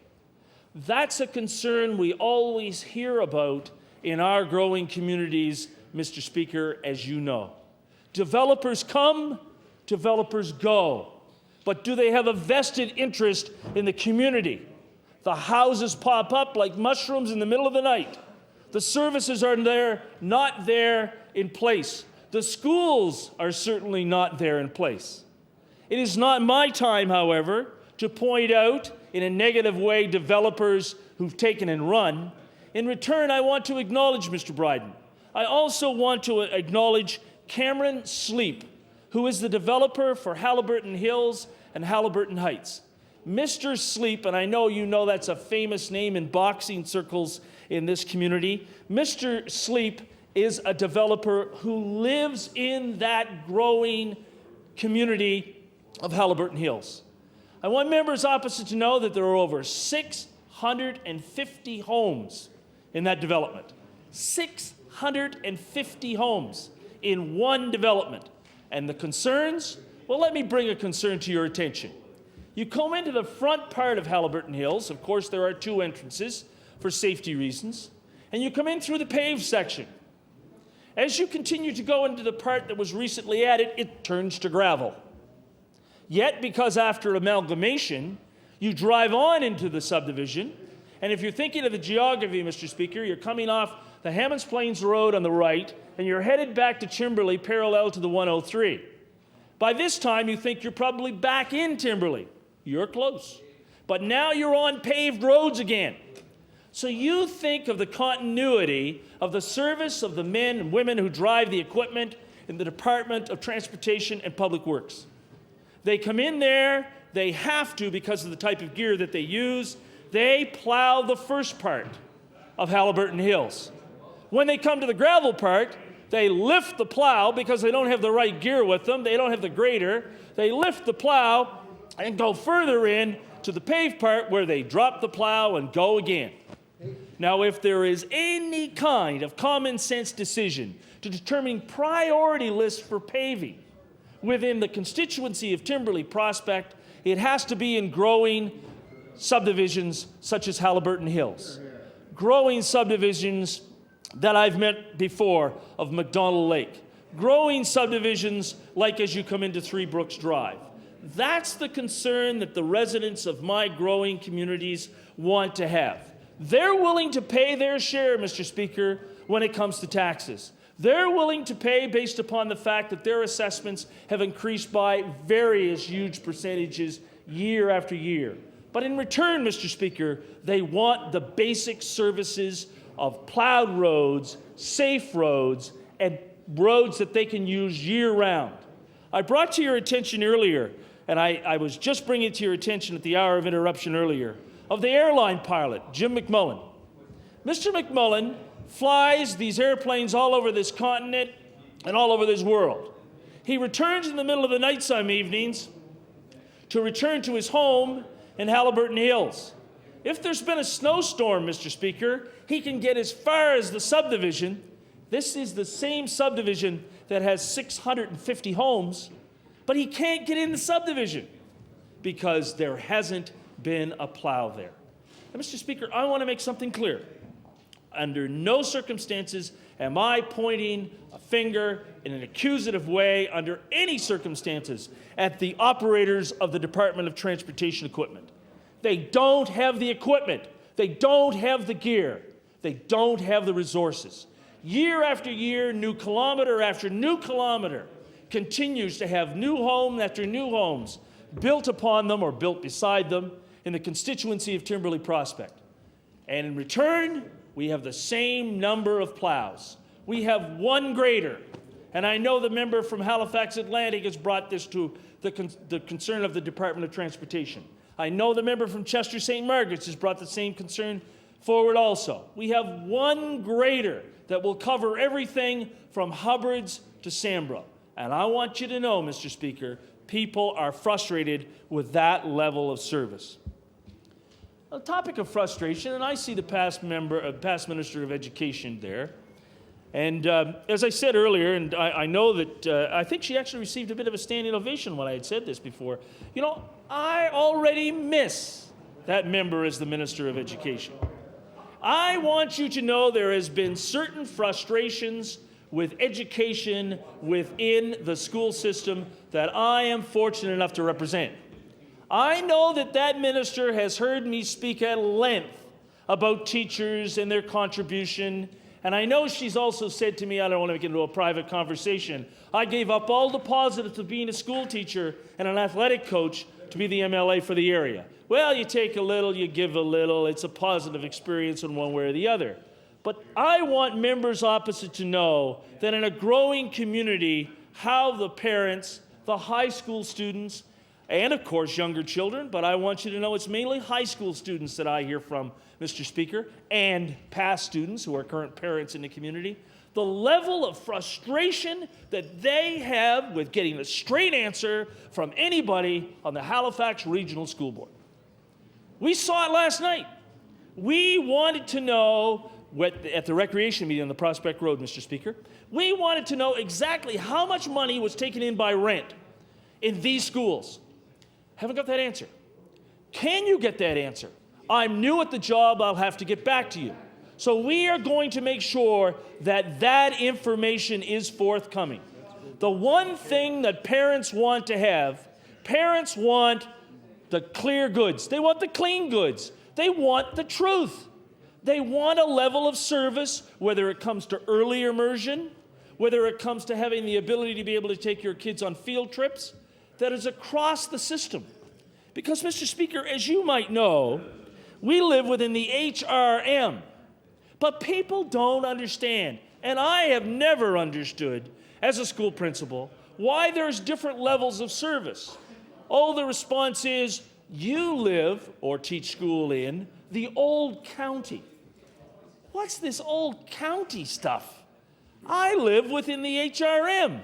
That's a concern we always hear about in our growing communities, Mr. Speaker, as you know. Developers come, developers go. But do they have a vested interest in the community? The houses pop up like mushrooms in the middle of the night. The services are not there in place. The schools are certainly not there in place. It is not my time, however, to point out in a negative way developers who've taken and run. In return, I want to acknowledge Mr. Bryden. I also want to acknowledge Cameron Sleep, who is the developer for Haliburton Hills and Haliburton Heights. Mr. Sleep, and I know you know that's a famous name in boxing circles in this community, Mr. Sleep is a developer who lives in that growing community of Haliburton Hills. I want members opposite to know that there are over 650 homes in that development. 650 homes in one development. And the concerns? Well, let me bring a concern to your attention. You come into the front part of Haliburton Hills. Of course, there are two entrances for safety reasons. And you come in through the paved section. As you continue to go into the part that was recently added, it turns to gravel. Yet, because after amalgamation, you drive on into the subdivision, and if you're thinking of the geography, Mr. Speaker, you're coming off the Hammonds Plains Road on the right, and you're headed back to Timberley parallel to the 103. By this time, you think you're probably back in Timberley. You're close. But now you're on paved roads again. So you think of the continuity of the service of the men and women who drive the equipment in the Department of Transportation and Public Works. They come in there, they have to because of the type of gear that they use. They plow the first part of Haliburton Hills. When they come to the gravel part, they lift the plow because they don't have the right gear with them. They don't have the grader. They lift the plow and go further in to the paved part where they drop the plow and go again. Now, if there is any kind of common sense decision to determining priority lists for paving within the constituency of Timberley Prospect, it has to be in growing subdivisions such as Haliburton Hills. Growing subdivisions that I've met before of McDonald Lake. Growing subdivisions like as you come into Three Brooks Drive. That's the concern that the residents of my growing communities want to have. They're willing to pay their share, Mr. Speaker, when it comes to taxes. They're willing to pay based upon the fact that their assessments have increased by various huge percentages year after year. But in return, Mr. Speaker, they want the basic services of plowed roads, safe roads, and roads that they can use year-round. I brought to your attention earlier, and I was just bringing it to your attention at the hour of interruption earlier, of the airline pilot, Jim McMullen. Mr. McMullen flies these airplanes all over this continent and all over this world. He returns in the middle of the night some evenings to return to his home in Haliburton Hills. If there's been a snowstorm, Mr. Speaker, he can get as far as the subdivision. This is the same subdivision that has 650 homes, but he can't get in the subdivision because there hasn't been a plow there. And Mr. Speaker, I want to make something clear. Under no circumstances am I pointing a finger in an accusative way under any circumstances at the operators of the Department of Transportation equipment. They don't have the equipment. They don't have the gear. They don't have the resources. Year after year, new kilometer after new kilometer continues to have new home after new homes built upon them or built beside them in the constituency of Timberley Prospect. And in return, we have the same number of plows. We have one grader. And I know the member from Halifax Atlantic has brought this to the concern of the Department of Transportation. I know the member from Chester St. Margaret's has brought the same concern forward also. We have one grader that will cover everything from Hubbard's to Sambro. And I want you to know, Mr. Speaker, people are frustrated with that level of service. On the topic of frustration, and I see the past Minister of Education there, and as I said earlier, and I know that I think she actually received a bit of a standing ovation when I had said this before. You know, I already miss that member as the Minister of Education. I want you to know there has been certain frustrations with education within the school system that I am fortunate enough to represent. I know that that minister has heard me speak at length about teachers and their contribution, and I know she's also said to me, I don't want to get into a private conversation, I gave up all the positives of being a school teacher and an athletic coach to be the MLA for the area. Well, you take a little, you give a little, it's a positive experience in one way or the other. But I want members opposite to know that in a growing community, how the parents, the high school students, and of course younger children, but I want you to know it's mainly high school students that I hear from, Mr. Speaker, and past students who are current parents in the community, the level of frustration that they have with getting a straight answer from anybody on the Halifax Regional School Board. We saw it last night. We wanted to know, at the recreation meeting on the Prospect Road, Mr. Speaker, we wanted to know exactly how much money was taken in by rent in these schools. Haven't got that answer. Can you get that answer? I'm new at the job. I'll have to get back to you. So we are going to make sure that that information is forthcoming. The one thing that parents want to have, parents want the clear goods. They want the clean goods. They want the truth. They want a level of service, whether it comes to early immersion, whether it comes to having the ability to be able to take your kids on field trips, that is across the system. Because, Mr. Speaker, as you might know, we live within the HRM. But people don't understand, and I have never understood, as a school principal, why there's different levels of service. Oh, the response is, you live or teach school in the old county. What's this old county stuff? I live within the HRM.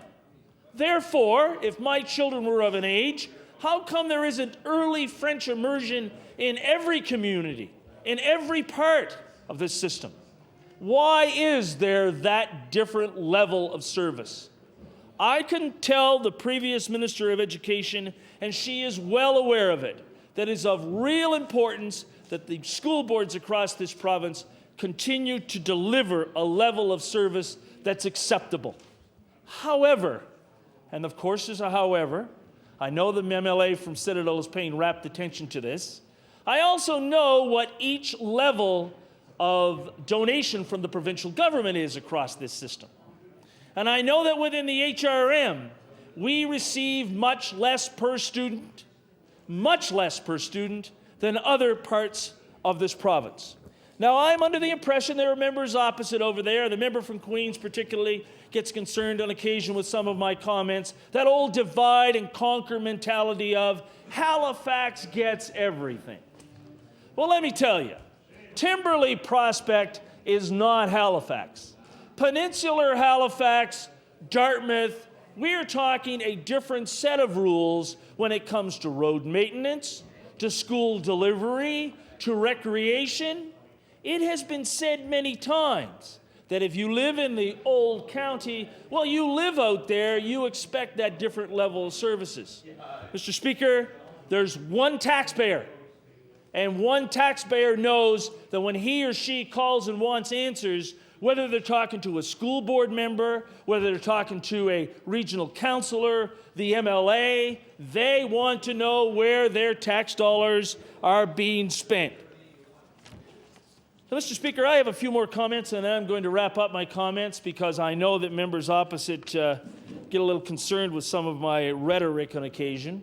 Therefore, if my children were of an age, how come there isn't early French immersion in every community, in every part of this system? Why is there that different level of service? I can tell the previous Minister of Education, and she is well aware of it, that it is of real importance that the school boards across this province continue to deliver a level of service that's acceptable. However, and of course there's a however, I know the MLA from Citadel is paying rapt attention to this. I also know what each level of donation from the provincial government is across this system. And I know that within the HRM, we receive much less per student than other parts of this province. Now, I'm under the impression there are members opposite over there. The member from Queens particularly gets concerned on occasion with some of my comments. That old divide and conquer mentality of Halifax gets everything. Well, let me tell you, Timberley Prospect is not Halifax. Peninsular Halifax, Dartmouth, we're talking a different set of rules when it comes to road maintenance, to school delivery, to recreation. It has been said many times that if you live in the old county, well, you live out there, you expect that different level of services. Mr. Speaker, there's one taxpayer, and one taxpayer knows that when he or she calls and wants answers, whether they're talking to a school board member, whether they're talking to a regional councillor, the MLA, they want to know where their tax dollars are being spent. So, Mr. Speaker, I have a few more comments, and then I'm going to wrap up my comments because I know that members opposite get a little concerned with some of my rhetoric on occasion.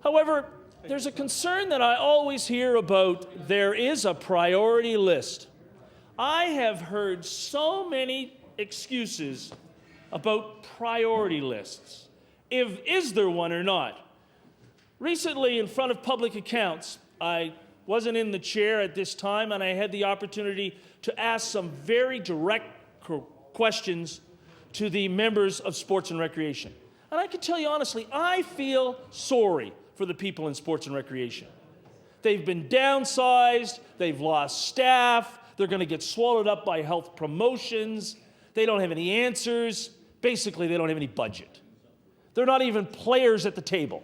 However, there's a concern that I always hear about there is a priority list. I have heard so many excuses about priority lists. Is there one or not? Recently, in front of public accounts, I wasn't in the chair at this time, and I had the opportunity to ask some very direct questions to the members of Sports and Recreation. And I can tell you honestly, I feel sorry for the people in Sports and Recreation. They've been downsized, they've lost staff, they're going to get swallowed up by health promotions, they don't have any answers, basically they don't have any budget. They're not even players at the table.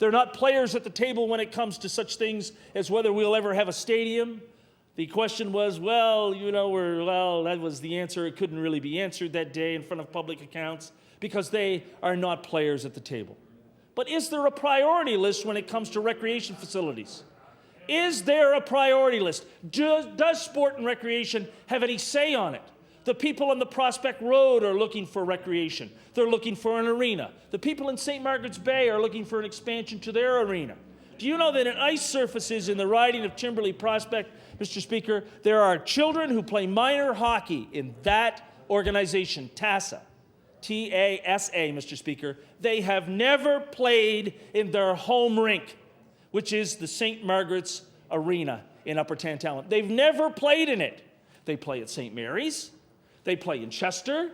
They're not players at the table when it comes to such things as whether we'll ever have a stadium. The question was, well, that was the answer. It couldn't really be answered that day in front of public accounts because they are not players at the table. But is there a priority list when it comes to recreation facilities? Is there a priority list? Does Sport and Recreation have any say on it? The people on the Prospect Road are looking for recreation. They're looking for an arena. The people in St. Margaret's Bay are looking for an expansion to their arena. Do you know that in ice surfaces in the riding of Timberley Prospect, Mr. Speaker, there are children who play minor hockey in that organization, TASA, T-A-S-A, Mr. Speaker. They have never played in their home rink, which is the St. Margaret's Arena in Upper Tantallon. They've never played in it. They play at St. Mary's. They play in Chester,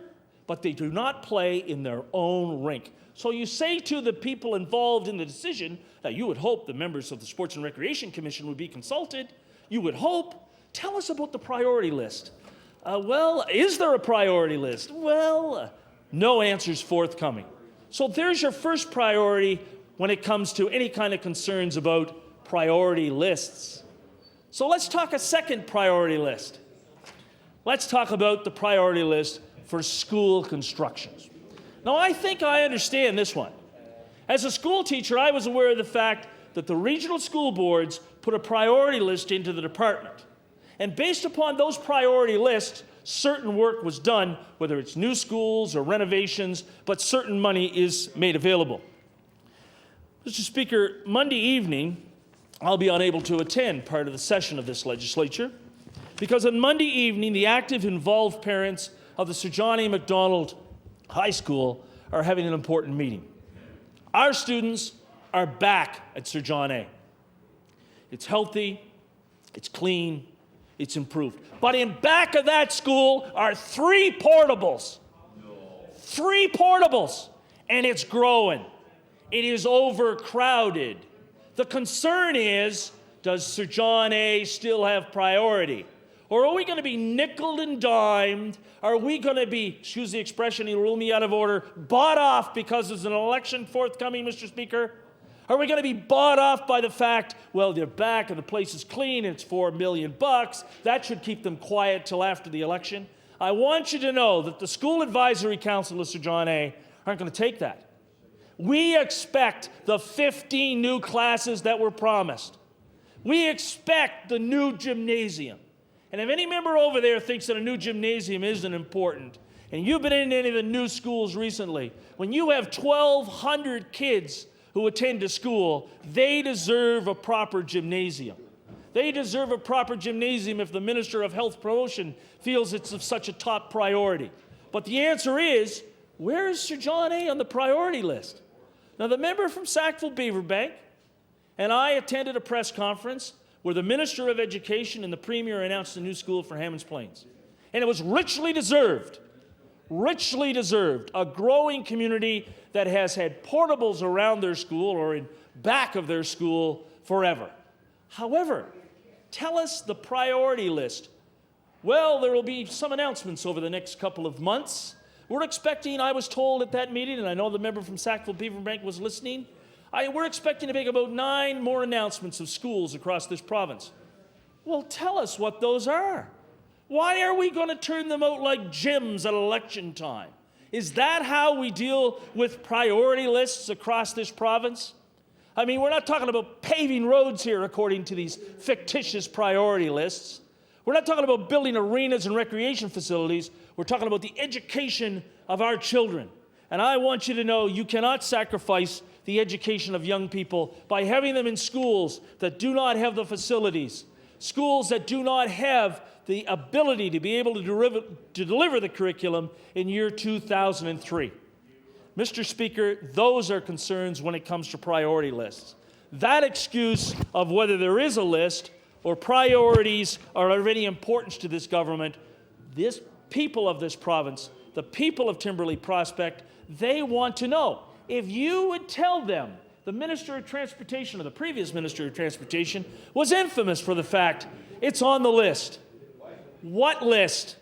but they do not play in their own rink. So you say to the people involved in the decision that you would hope the members of the Sports and Recreation Commission would be consulted. You would hope. Tell us about the priority list. Well, is there a priority list? Well, no answers forthcoming. So there's your first priority when it comes to any kind of concerns about priority lists. So let's talk a second priority list. Let's talk about the priority list for school constructions. Now, I think I understand this one. As a school teacher, I was aware of the fact that the regional school boards put a priority list into the department. And based upon those priority lists, certain work was done, whether it's new schools or renovations, but certain money is made available. Mr. Speaker, Monday evening, I'll be unable to attend part of the session of this legislature because on Monday evening, the active involved parents of the Sir John A. Macdonald High School are having an important meeting. Our students are back at Sir John A. It's healthy, it's clean, it's improved. But in back of that school are 3 portables. 3 portables. And it's growing. It is overcrowded. The concern is, does Sir John A. still have priority? Or are we going to be nickeled and dimed? Are we going to be, excuse the expression, he'll rule me out of order, bought off because there's an election forthcoming, Mr. Speaker? Are we going to be bought off by the fact, well, they're back and the place is clean and it's $4 million. That should keep them quiet till after the election. I want you to know that the School Advisory Council of Sir John A. aren't going to take that. We expect the 15 new classes that were promised. We expect the new gymnasium. And if any member over there thinks that a new gymnasium isn't important, and you've been in any of the new schools recently, when you have 1,200 kids who attend a school, they deserve a proper gymnasium. They deserve a proper gymnasium if the Minister of Health Promotion feels it's of such a top priority. But the answer is, where is Sir John A. on the priority list? Now, the member from Sackville-Beaverbank and I attended a press conference where the Minister of Education and the Premier announced a new school for Hammonds Plains. And it was richly deserved. Richly deserved. A growing community that has had portables around their school or in back of their school forever. However, tell us the priority list. Well, there will be some announcements over the next couple of months. We're expecting, I was told at that meeting, and I know the member from Sackville-Beaverbank was listening, we're expecting to make about 9 more announcements of schools across this province. Well, tell us what those are. Why are we going to turn them out like gyms at election time? Is that how we deal with priority lists across this province? I mean, we're not talking about paving roads here according to these fictitious priority lists. We're not talking about building arenas and recreation facilities. We're talking about the education of our children. And I want you to know you cannot sacrifice the education of young people by having them in schools that do not have the facilities, schools that do not have the ability to be able to deliver the curriculum in year 2003. Mr. Speaker, those are concerns when it comes to priority lists. That excuse of whether there is a list or priorities are of any importance to this government, this people of this province, the people of Timberley Prospect, they want to know. If you would tell them, the Minister of Transportation, or the previous Minister of Transportation, was infamous for the fact it's on the list. What list?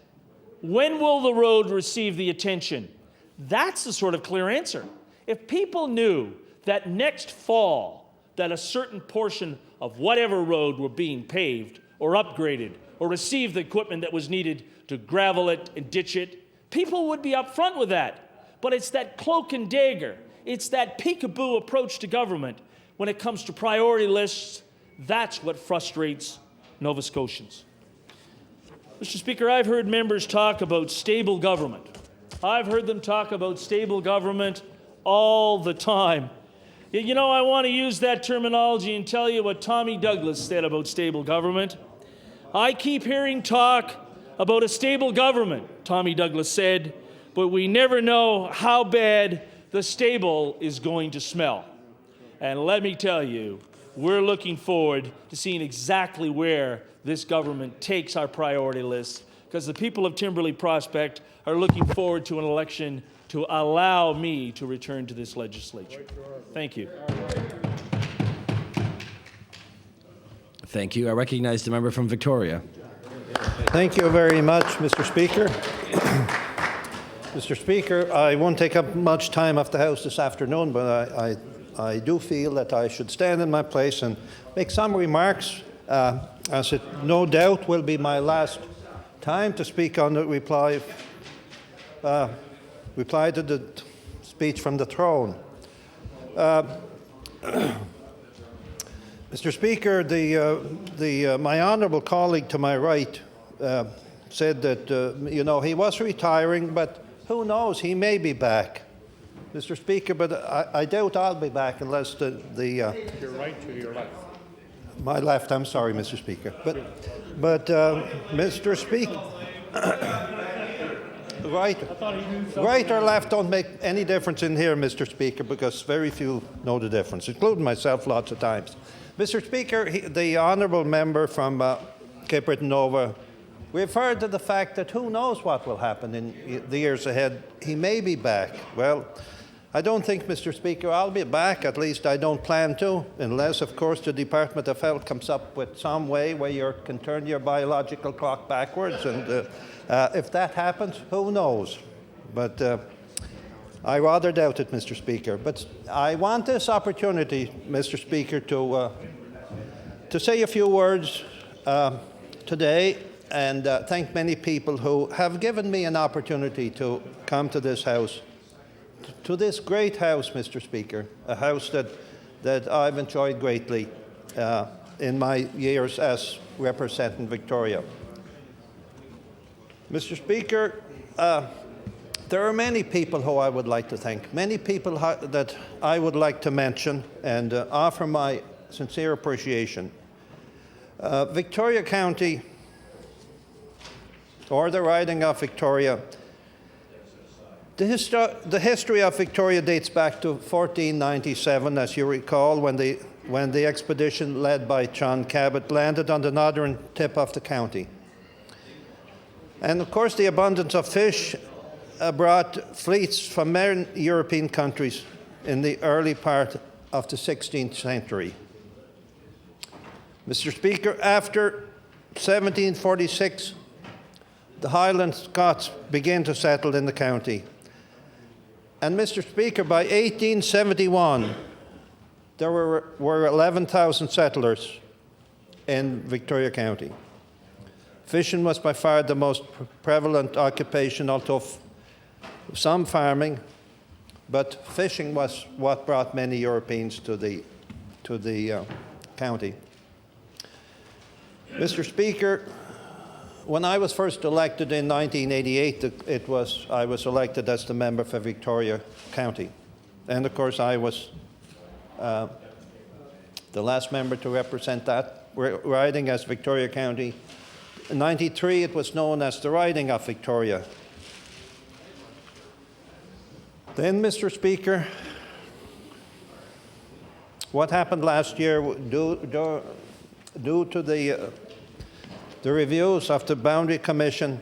When will the road receive the attention? That's the sort of clear answer. If people knew that next fall that a certain portion of whatever road were being paved or upgraded or received the equipment that was needed to gravel it and ditch it, people would be upfront with that. But it's that cloak and dagger. It's that peekaboo approach to government when it comes to priority lists. That's what frustrates Nova Scotians. Mr. Speaker, I've heard members talk about stable government. I've heard them talk about stable government all the time. You know, I want to use that terminology and tell you what Tommy Douglas said about stable government. I keep hearing talk about a stable government, Tommy Douglas said, but we never know how bad the stable is going to smell. And let me tell you, we're looking forward to seeing exactly where this government takes our priority list, because the people of Timberley Prospect are looking forward to an election to allow me to return to this legislature. Thank you.
Thank you. I recognize the member from Victoria.
Thank you very much, Mr. Speaker. Mr. Speaker, I won't take up much time of the House this afternoon, but I I do feel that I should stand in my place and make some remarks, as it no doubt will be my last time to speak on the reply to the speech from the throne. Mr. Speaker, my honourable colleague to my right said that he was retiring, but who knows, he may be back. Mr. Speaker, but I doubt I'll be back unless
Your right to your left.
my left, I'm sorry, Mr. Speaker. But Mr. Speaker, right or left don't make any difference in here, Mr. Speaker, because very few know the difference, including myself lots of times. Mr. Speaker, the honourable member from Cape Breton Nova referred to the fact that who knows what will happen in the years ahead. He may be back. Well, I don't think, Mr. Speaker, I'll be back. At least I don't plan to, unless, of course, the Department of Health comes up with some way where you can turn your biological clock backwards. And if that happens, who knows? But I rather doubt it, Mr. Speaker. But I want this opportunity, Mr. Speaker, to say a few words today and thank many people who have given me an opportunity to come to this House, to this great House, Mr. Speaker, a House that I've enjoyed greatly in my years as representing Victoria. Mr. Speaker, there are many people who I would like to thank, many people that I would like to mention and offer my sincere appreciation. Victoria County, or the riding of Victoria, the history of Victoria dates back to 1497, as you recall, when the expedition led by John Cabot landed on the northern tip of the county. And of course, the abundance of fish brought fleets from many European countries in the early part of the 16th century. Mr. Speaker, after 1746, the Highland Scots began to settle in the county. And Mr. Speaker, by 1871, there were 11,000 settlers in Victoria County. Fishing was by far the most prevalent occupation, although some farming, but fishing was what brought many Europeans to the county. Mr. Speaker, when I was first elected in 1988, I was elected as the member for Victoria County. And of course, I was the last member to represent that riding as Victoria County. In 1993, it was known as the riding of Victoria. Then, Mr. Speaker, what happened last year due to the reviews of the Boundary Commission,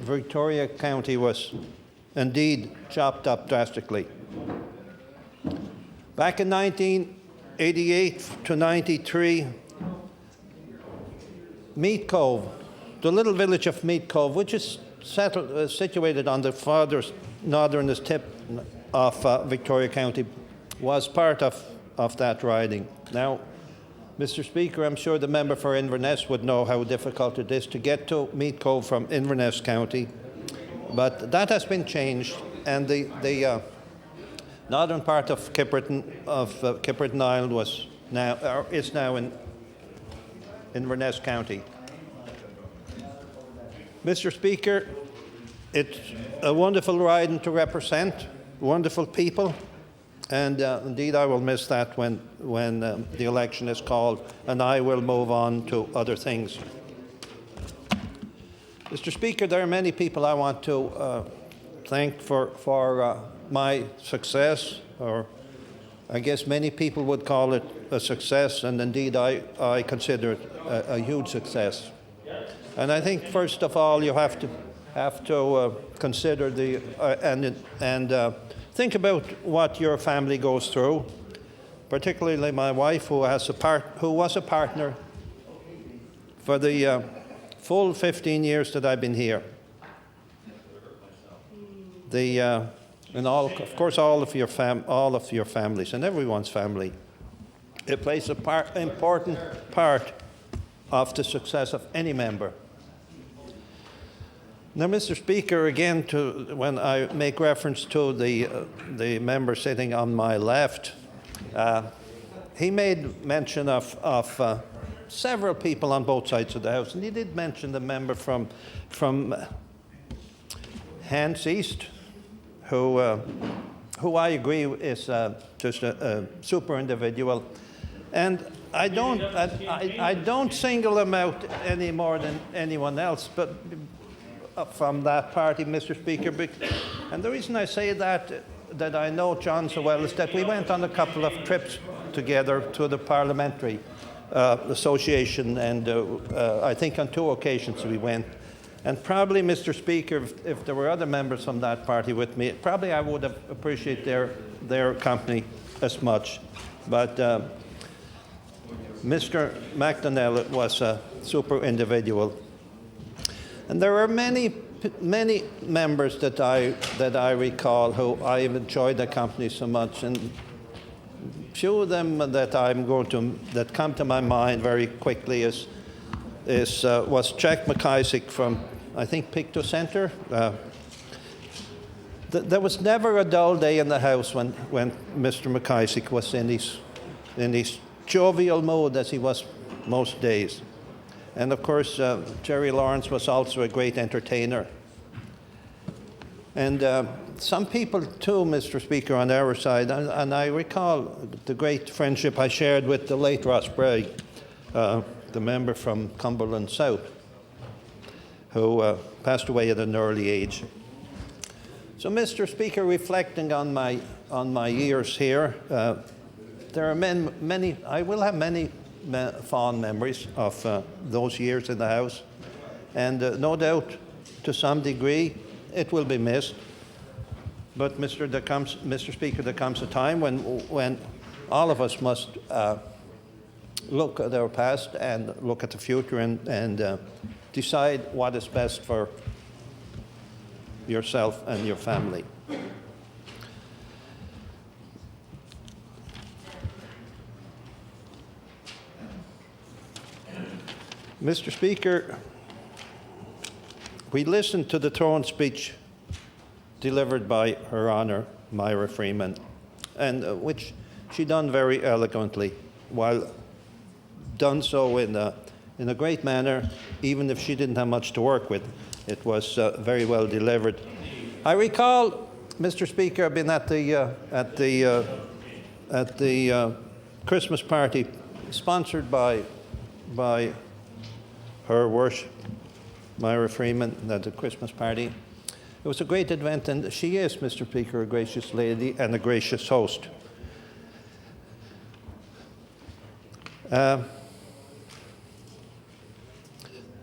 Victoria County was indeed chopped up drastically. Back in 1988 to 93, Meat Cove, the little village of Meat Cove, which is situated on the farthest northernest tip of Victoria County, was part of that riding. Now, Mr. Speaker, I'm sure the member for Inverness would know how difficult it is to get to Meat Cove from Inverness County, but that has been changed, and the northern part of Cape Breton Island is now in Inverness County. Mr. Speaker, it's a wonderful riding to represent, wonderful people, and indeed I will miss that when the election is called, and I will move on to other things. Mr. Speaker, there are many people I want to thank for my success, or I guess many people would call it a success, and indeed I consider it a huge success. And I think first of all you have to consider and think about what your family goes through, particularly my wife, who was a partner for the full 15 years that I've been here. and of course, all of your families and everyone's family. It plays an important part of the success of any member. Now, Mr. Speaker, again, when I make reference to the member sitting on my left, he made mention of several people on both sides of the House, and he did mention the member from Hants East, who I agree is just a super individual, and I don't single him out any more than anyone else, but from that party, Mr. Speaker. And the reason I say that I know John so well is that we went on a couple of trips together to the Parliamentary Association, and I think on 2 occasions we went. And probably, Mr. Speaker, if there were other members from that party with me, probably I would have appreciated their company as much. But Mr. McDonnell was a super individual. And there are many members that I recall who I've enjoyed their company so much, and few of them that come to my mind very quickly was Jack McIsaac from, I think, Pictou Centre. There was never a dull day in the House when Mr. McIsaac was in his jovial mood, as he was most days. And of course, Jerry Lawrence was also a great entertainer. And some people too, Mr. Speaker, on our side, and I recall the great friendship I shared with the late Ross Bragg, the member from Cumberland South, who passed away at an early age. So, Mr. Speaker, reflecting on my years here, there are many. I will have many fond memories of those years in the House, and no doubt, to some degree, it will be missed. But, Mr. Speaker, there comes a time when all of us must look at our past and look at the future and decide what is best for yourself and your family. Mr. Speaker, we listened to the throne speech delivered by Her Honour Myra Freeman, and which she done very eloquently, while done so in a great manner. Even if she didn't have much to work with, it was very well delivered. I recall, Mr. Speaker, I've been at the Christmas party sponsored by Her Worship Myra Freeman at the Christmas party. It was a great event, and she is, Mr. Speaker, a gracious lady and a gracious host.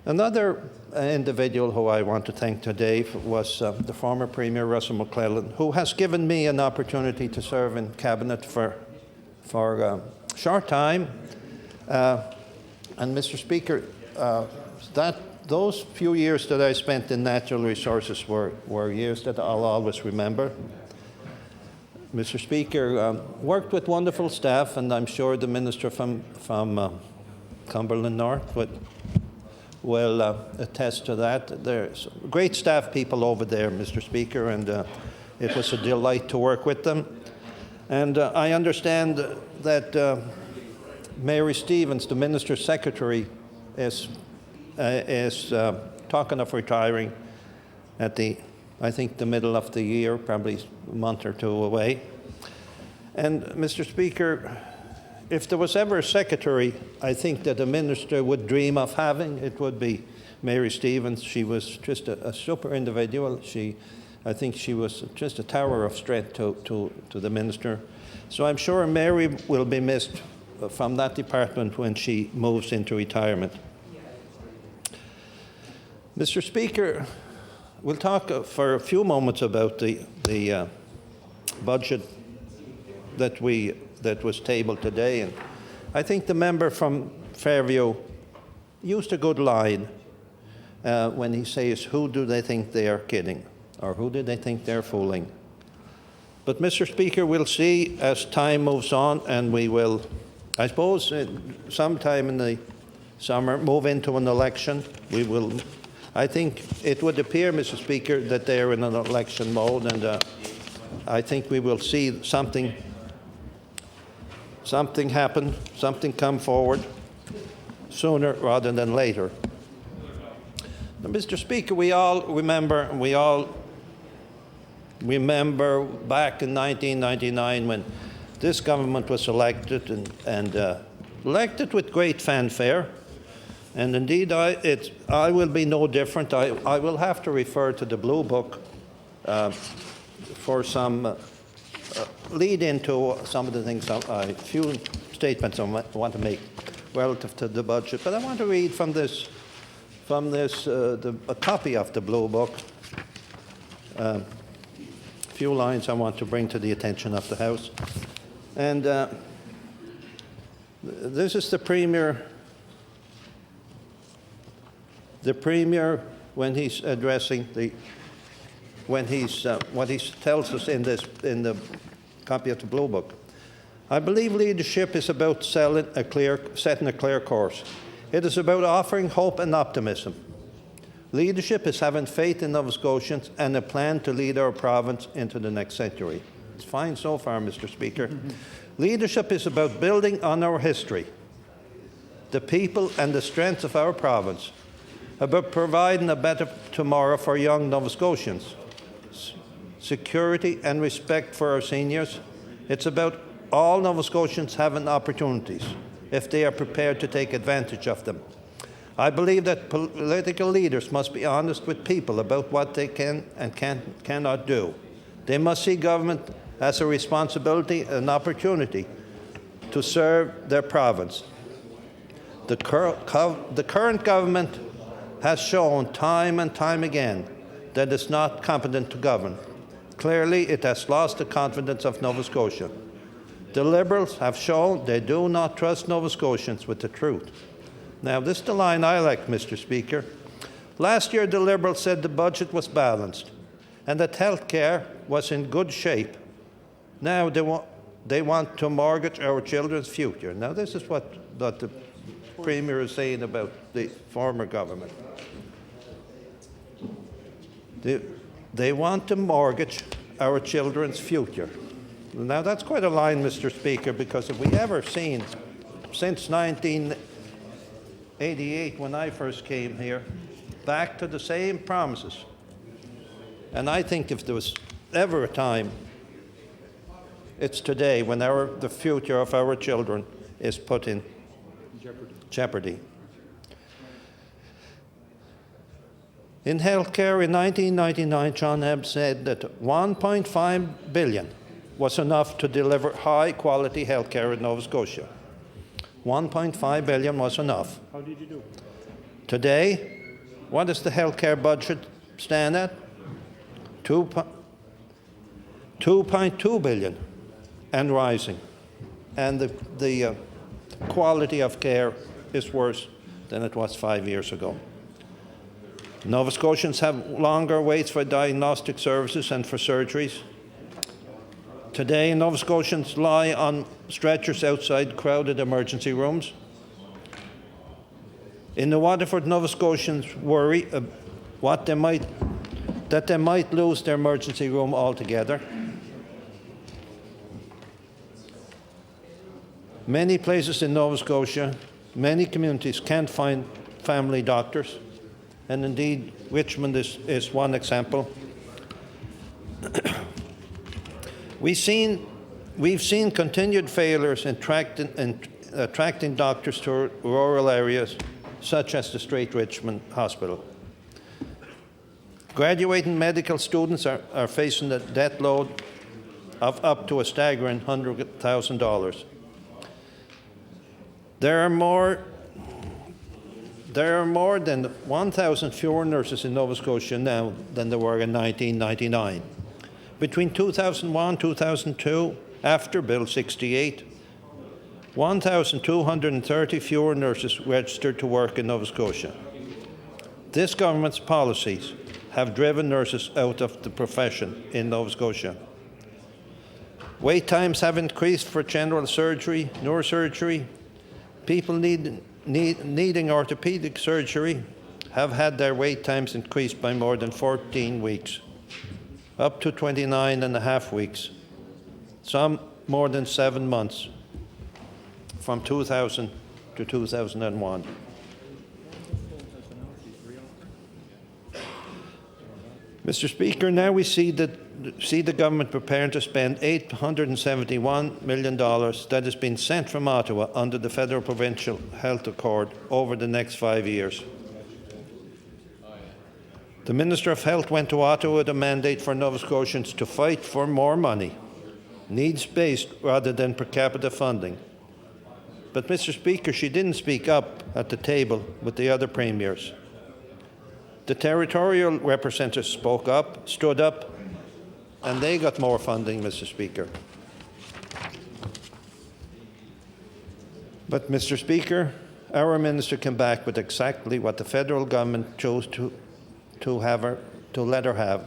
Another individual who I want to thank today was the former Premier Russell McClellan, who has given me an opportunity to serve in Cabinet for a short time. And Mr. Speaker, those few years that I spent in natural resources were years that I'll always remember. Mr. Speaker, worked with wonderful staff, and I'm sure the Minister from Cumberland North will attest to that. There's great staff people over there, Mr. Speaker, and it was a delight to work with them. And I understand that Mary Stevens, the Minister's Secretary, is talking of retiring at I think the middle of the year, probably a month or two away. And Mr. Speaker, if there was ever a secretary I think that a minister would dream of having, it would be Mary Stevens. She was just a super individual. I think she was just a tower of strength to the minister. So I'm sure Mary will be missed from that department when she moves into retirement. Mr. Speaker, we'll talk for a few moments about the budget that was tabled today. And I think the member from Fairview used a good line when he says, "Who do they think they are kidding? Or who do they think they're fooling?" But, Mr. Speaker, we'll see as time moves on, and we will, I suppose, sometime in the summer, move into an election. We will. I think it would appear, Mr. Speaker, that they are in an election mode, and I think we will see something happen, something come forward sooner rather than later. Now, Mr. Speaker, we all remember back in 1999 when this government was elected and elected with great fanfare. And indeed, I will be no different. I will have to refer to the Blue Book for some lead into some of the things, a few statements I want to make relative to the budget. But I want to read from a copy of the Blue Book. A few lines I want to bring to the attention of the House. And this is the Premier. The Premier, when he's addressing what he tells us in the copy of the Blue Book. I believe leadership is about setting a clear course. It is about offering hope and optimism. Leadership is having faith in Nova Scotians and a plan to lead our province into the next century. It's fine so far, Mr. Speaker. Leadership is about building on our history, the people and the strengths of our province, about providing a better tomorrow for young Nova Scotians, security and respect for our seniors. It's about all Nova Scotians having opportunities if they are prepared to take advantage of them. I believe that political leaders must be honest with people about what they can and cannot do. They must see government as a responsibility and opportunity to serve their province. The current government has shown time and time again that it's not competent to govern. Clearly, it has lost the confidence of Nova Scotia. The Liberals have shown they do not trust Nova Scotians with the truth. Now, this is the line I like, Mr. Speaker. Last year, the Liberals said the budget was balanced and that health care was in good shape. Now they want to mortgage our children's future. Now, this is what the Premier is saying about the former government. They want to mortgage our children's future. Now, that's quite a line, Mr. Speaker, because if we ever seen, since 1988, when I first came here, back to the same promises. And I think if there was ever a time, it's today when the future of our children is put in jeopardy. In healthcare in 1999, John Ebb said that $1.5 billion was enough to deliver high-quality healthcare in Nova Scotia. $1.5 billion was enough.
How did you do?
Today, what does the healthcare budget stand at? $2.2 billion and rising. And the quality of care is worse than it was 5 years ago. Nova Scotians have longer waits for diagnostic services and for surgeries. Today, Nova Scotians lie on stretchers outside crowded emergency rooms. In the Waterford, Nova Scotians worry that they might lose their emergency room altogether. Many places in Nova Scotia, many communities can't find family doctors, and indeed Richmond is one example. We've seen continued failures in attracting doctors to rural areas, such as the Straight Richmond Hospital. Graduating medical students are facing a debt load of up to a staggering $100,000. There are more than 1,000 fewer nurses in Nova Scotia now than there were in 1999. Between 2001 and 2002, after Bill 68, 1,230 fewer nurses registered to work in Nova Scotia. This government's policies have driven nurses out of the profession in Nova Scotia. Wait times have increased for general surgery, neurosurgery. People needing orthopedic surgery have had their wait times increased by more than 14 weeks, up to 29.5 weeks, some more than 7 months, from 2000 to 2001. Mr. Speaker, now we see the government preparing to spend $871 million that has been sent from Ottawa under the Federal Provincial Health Accord over the next 5 years. The Minister of Health went to Ottawa with a mandate for Nova Scotians to fight for more money, needs-based rather than per capita funding. But, Mr. Speaker, she didn't speak up at the table with the other premiers. The territorial representatives spoke up, stood up, and they got more funding, Mr. Speaker. But, Mr. Speaker, our minister came back with exactly what the federal government chose to let her have,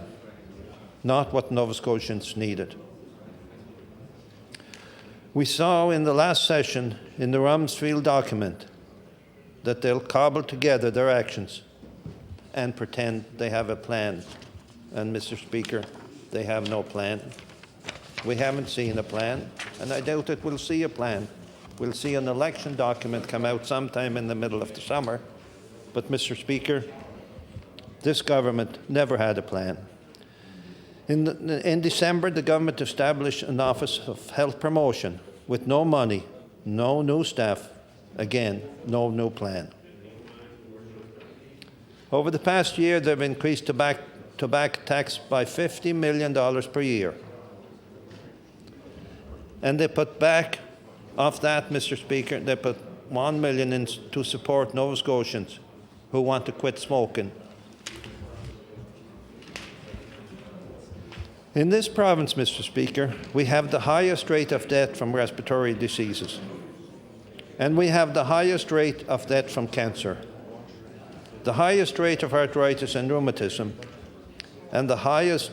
not what Nova Scotians needed. We saw in the last session in the Rumsfeld document that they'll cobble together their actions and pretend they have a plan. And, Mr. Speaker, they have no plan. We haven't seen a plan, and I doubt that we'll see a plan. We'll see an election document come out sometime in the middle of the summer. But, Mr. Speaker, this government never had a plan. In December, the government established an Office of Health Promotion with no money, no new staff, again, no new plan. Over the past year, they've increased tobacco tax by $50 million per year. And they put back, off that, Mr. Speaker, they put $1 million in to support Nova Scotians who want to quit smoking. In this province, Mr. Speaker, we have the highest rate of death from respiratory diseases. And we have the highest rate of death from cancer, the highest rate of arthritis and rheumatism, and the highest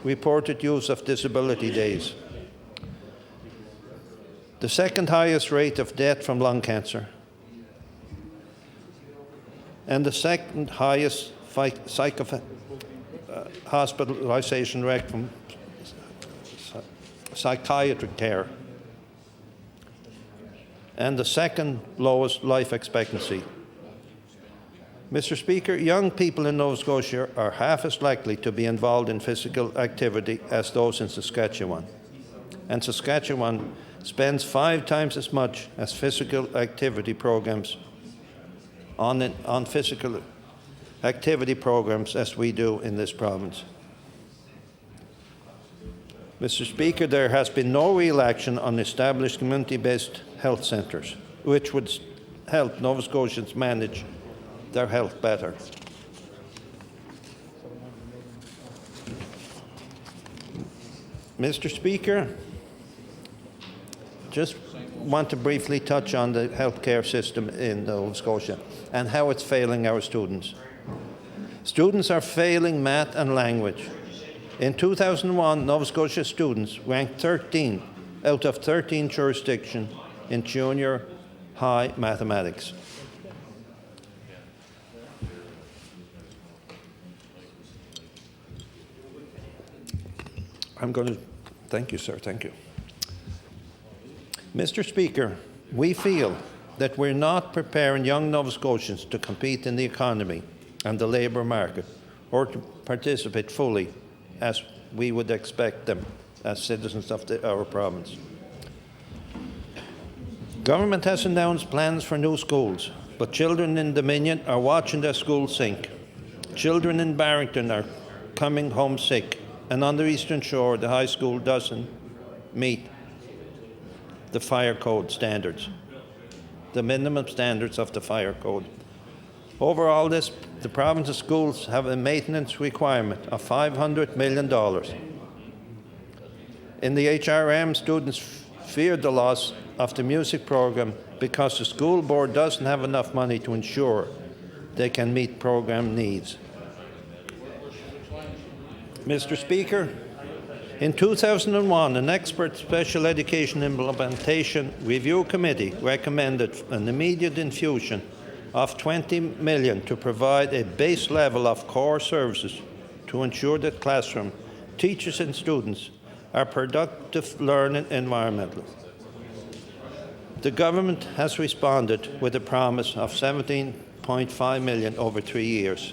reported use of disability days, the second highest rate of death from lung cancer, and the second highest hospitalization rate from psychiatric care, and the second lowest life expectancy. Mr. Speaker, young people in Nova Scotia are half as likely to be involved in physical activity as those in Saskatchewan. And Saskatchewan spends 5 times as much as physical activity programs on physical activity programs as we do in this province. Mr. Speaker, there has been no real action on established community-based health centres, which would help Nova Scotians manage their health better. Mr. Speaker, just want to briefly touch on the healthcare system in Nova Scotia and how it's failing our students. Students are failing math and language. In 2001, Nova Scotia students ranked 13 out of 13 jurisdictions in junior high mathematics. Thank you, sir, thank you. Mr. Speaker, we feel that we're not preparing young Nova Scotians to compete in the economy and the labour market, or to participate fully as we would expect them as citizens of our province. Government has announced plans for new schools, but children in Dominion are watching their schools sink. Children in Barrington are coming home sick, and on the Eastern Shore, the high school doesn't meet the fire code standards, the minimum standards of the fire code. Overall, the province's schools have a maintenance requirement of $500 million. In the HRM, students fear the loss of the music program because the school board doesn't have enough money to ensure they can meet program needs. Mr. Speaker, In 2001, an expert special education implementation review committee recommended an immediate infusion of $20 million to provide a base level of core services to ensure that classroom teachers and students are productive learning environmentally. The government has responded with a promise of $17.5 million over 3 years.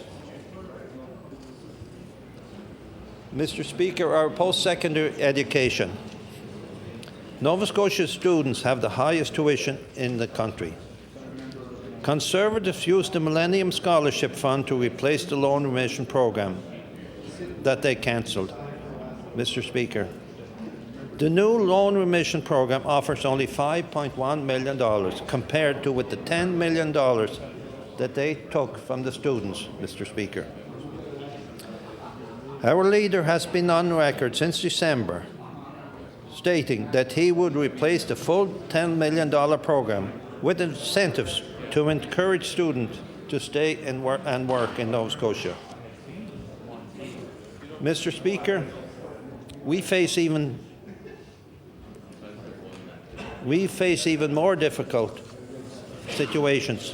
Mr. Speaker, our post-secondary education. Nova Scotia students have the highest tuition in the country. Conservatives used the Millennium Scholarship Fund to replace the loan remission program that they cancelled. Mr. Speaker, the new loan remission program offers only $5.1 million compared to with the $10 million that they took from the students, Mr. Speaker. Our leader has been on record since December stating that he would replace the full $10 million program with incentives to encourage students to stay and work in Nova Scotia. Mr. Speaker, we face even more difficult situations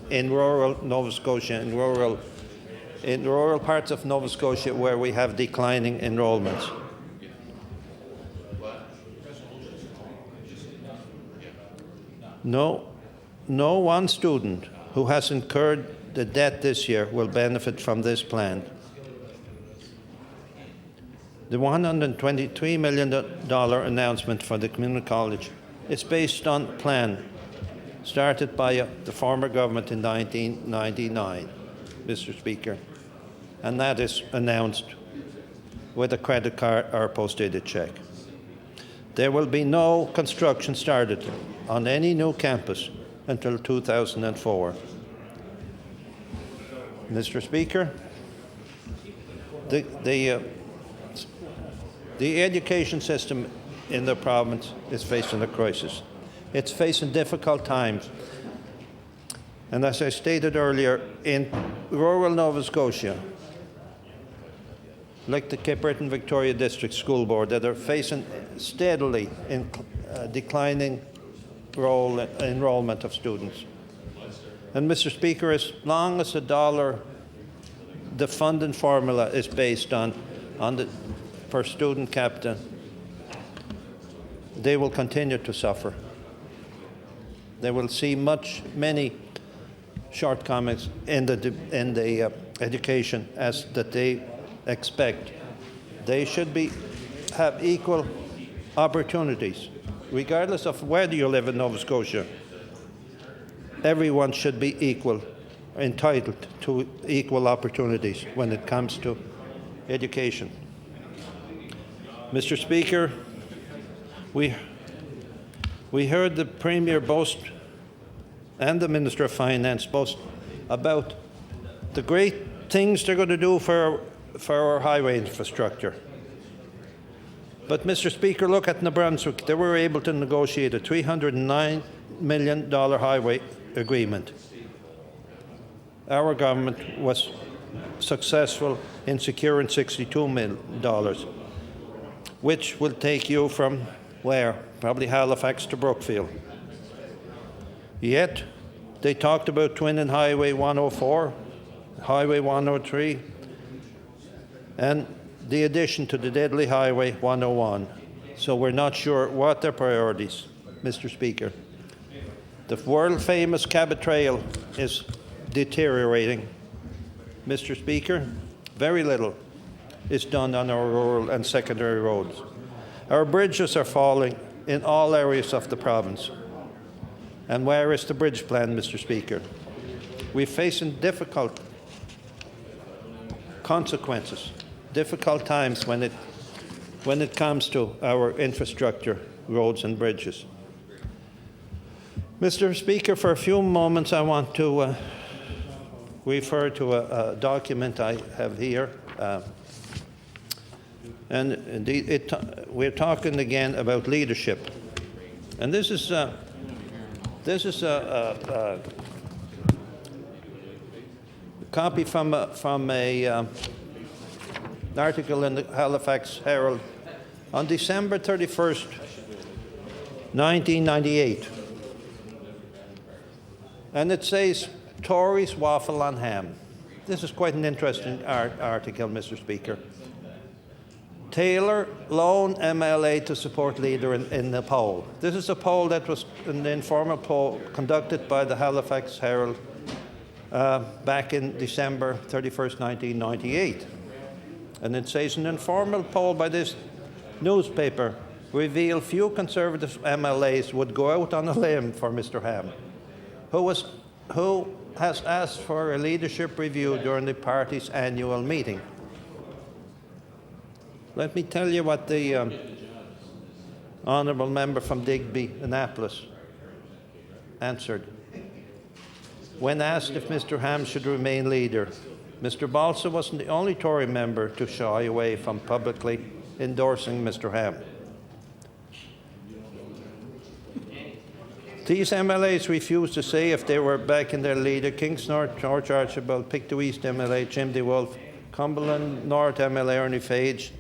in rural Nova Scotia, in rural parts of Nova Scotia where we have declining enrollments. No one student who has incurred the debt this year will benefit from this plan. The $123 million announcement for the community college is based on a plan started by the former government in 1999, Mr. Speaker, and that is announced with a credit card or post-dated check. There will be no construction started on any new campus until 2004. Mr. Speaker, the education system in the province is facing a crisis. It's facing difficult times. And as I stated earlier, in rural Nova Scotia, like the Cape Breton Victoria District School Board, that are facing steadily in declining enrollment of students. And Mr. Speaker, as long as the funding formula is based on the per student capita, they will continue to suffer. They will see many shortcomings in the education as that they expect. They should have equal opportunities, regardless of whether you live in Nova Scotia. Everyone should be entitled to equal opportunities when it comes to education. Mr. Speaker, we heard the Premier boast and the Minister of Finance boast about the great things they're going to do for our highway infrastructure. But, Mr. Speaker, look at New Brunswick. They were able to negotiate a $309 million highway agreement. Our government was successful in securing $62 million, which will take you from where? Probably Halifax to Brookfield. Yet, they talked about twinning Highway 104, Highway 103, and the addition to the deadly Highway 101. So we're not sure what their priorities, Mr. Speaker. The world-famous Cabot Trail is deteriorating. Mr. Speaker, very little is done on our rural and secondary roads. Our bridges are falling in all areas of the province. And where is the bridge plan, Mr. Speaker? We're facing difficult consequences, difficult times when it comes to our infrastructure, roads and bridges. Mr. Speaker, for a few moments I want to refer to a document I have here. And indeed, we're talking again about leadership. And this is an copy from an article in the Halifax Herald on December 31st, 1998. And it says, Tories waffle on ham. This is quite an interesting article, Mr. Speaker. Taylor, lone MLA to support leader in the poll. This is a poll that was an informal poll conducted by the Halifax Herald back in December 31st, 1998. And it says an informal poll by this newspaper revealed few Conservative MLAs would go out on a limb for Mr. Ham, who has asked for a leadership review during the party's annual meeting. Let me tell you what the honourable member from Digby, Annapolis, answered. When asked if Mr. Ham should remain leader, Mr. Balsa wasn't the only Tory member to shy away from publicly endorsing Mr. Ham. These MLAs refused to say if they were backing their leader, Kings North, George Archibald, Pictou East MLA, Jim DeWolf, Cumberland North MLA, Ernie Fage,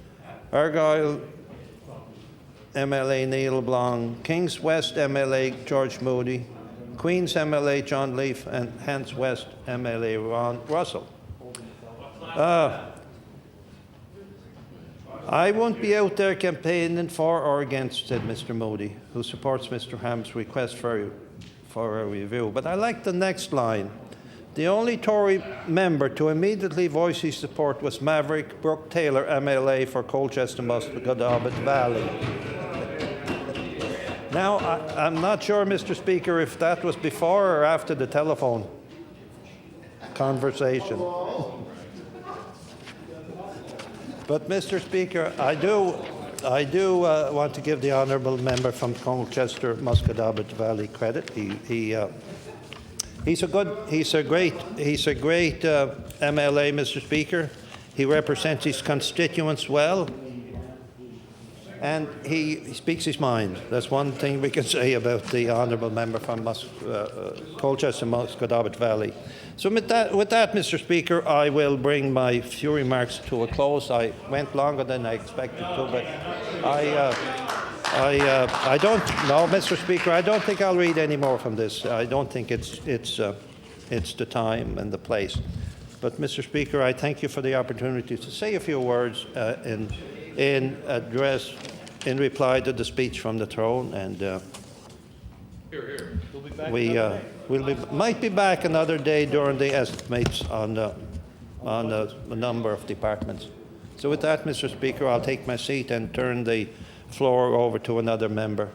Argyll MLA, Neil Blong, Kings West MLA, George Moody, Queens MLA, John Leaf, and Hants West MLA, Ron Russell. I won't be out there campaigning for or against, said Mr. Moody, who supports Mr. Ham's request for a review. But I like the next line. The only Tory member to immediately voice his support was Maverick Brooke Taylor, MLA for Colchester Muscogobet Valley. Now, I'm not sure, Mr. Speaker, if that was before or after the telephone conversation. But, Mr. Speaker, I do want to give the honourable member from Colchester Muscogobet Valley credit. He's a great MLA, Mr. Speaker. He represents his constituents well, and he speaks his mind. That's one thing we can say about the honourable member from Colchester Muscogobet Valley. So with that, Mr. Speaker, I will bring my few remarks to a close. I went longer than I expected to, but I don't. No, Mr. Speaker, I don't think I'll read any more from this. I don't think it's the time and the place. But, Mr. Speaker, I thank you for the opportunity to say a few words in reply to the speech from the throne, and we might be back another day during the estimates on a number of departments. So with that, Mr. Speaker, I'll take my seat and turn the floor over to another member.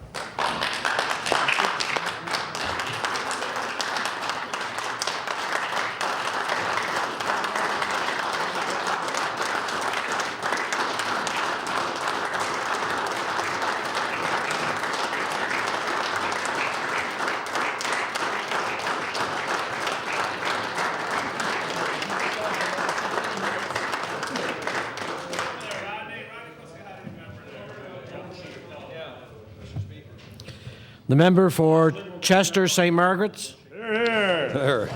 The member for Chester St. Margaret's.
There.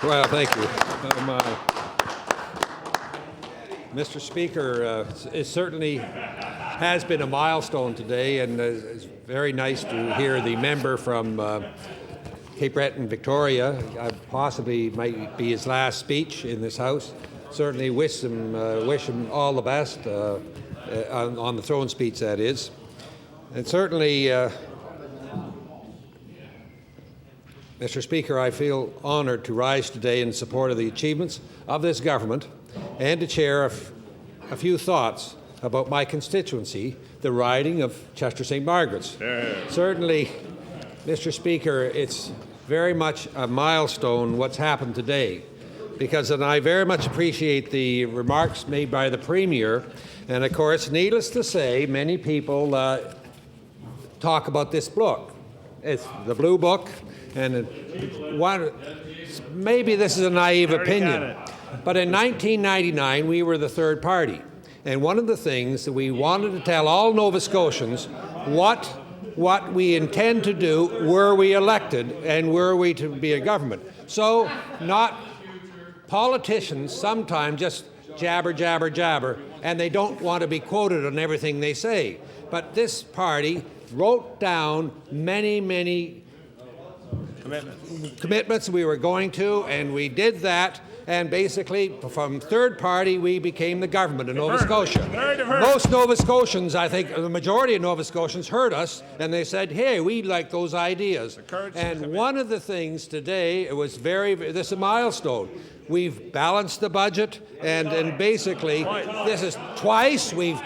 Well, thank you. Mr. Speaker, it certainly has been a milestone today, and it's very nice to hear the member from Cape Breton, Victoria. Possibly might be his last speech in this House. Certainly wish him all the best on the throne speech, that is. And certainly, Mr. Speaker, I feel honoured to rise today in support of the achievements of this government and to share a few thoughts about my constituency, the riding of Chester St. Margaret's. Certainly, Mr. Speaker, it's very much a milestone what's happened today, because I very much appreciate the remarks made by the Premier, and of course, needless to say, many people talk about this book. It's the Blue Book, and maybe this is a naive opinion, but in 1999 we were the third party, and one of the things that we wanted to tell all Nova Scotians what we intend to do were we elected and were we to be a government. So not politicians sometimes just jabber, jabber, jabber, and they don't want to be quoted on everything they say. But this party wrote down many commitments we were going to, and we did that. And basically, from third party, we became the government of Nova Scotia. Most Nova Scotians, I think, the majority of Nova Scotians heard us, and they said, hey, we like those ideas. And one of the things today, it was this is a milestone. We've balanced the budget, and basically, this is twice. We've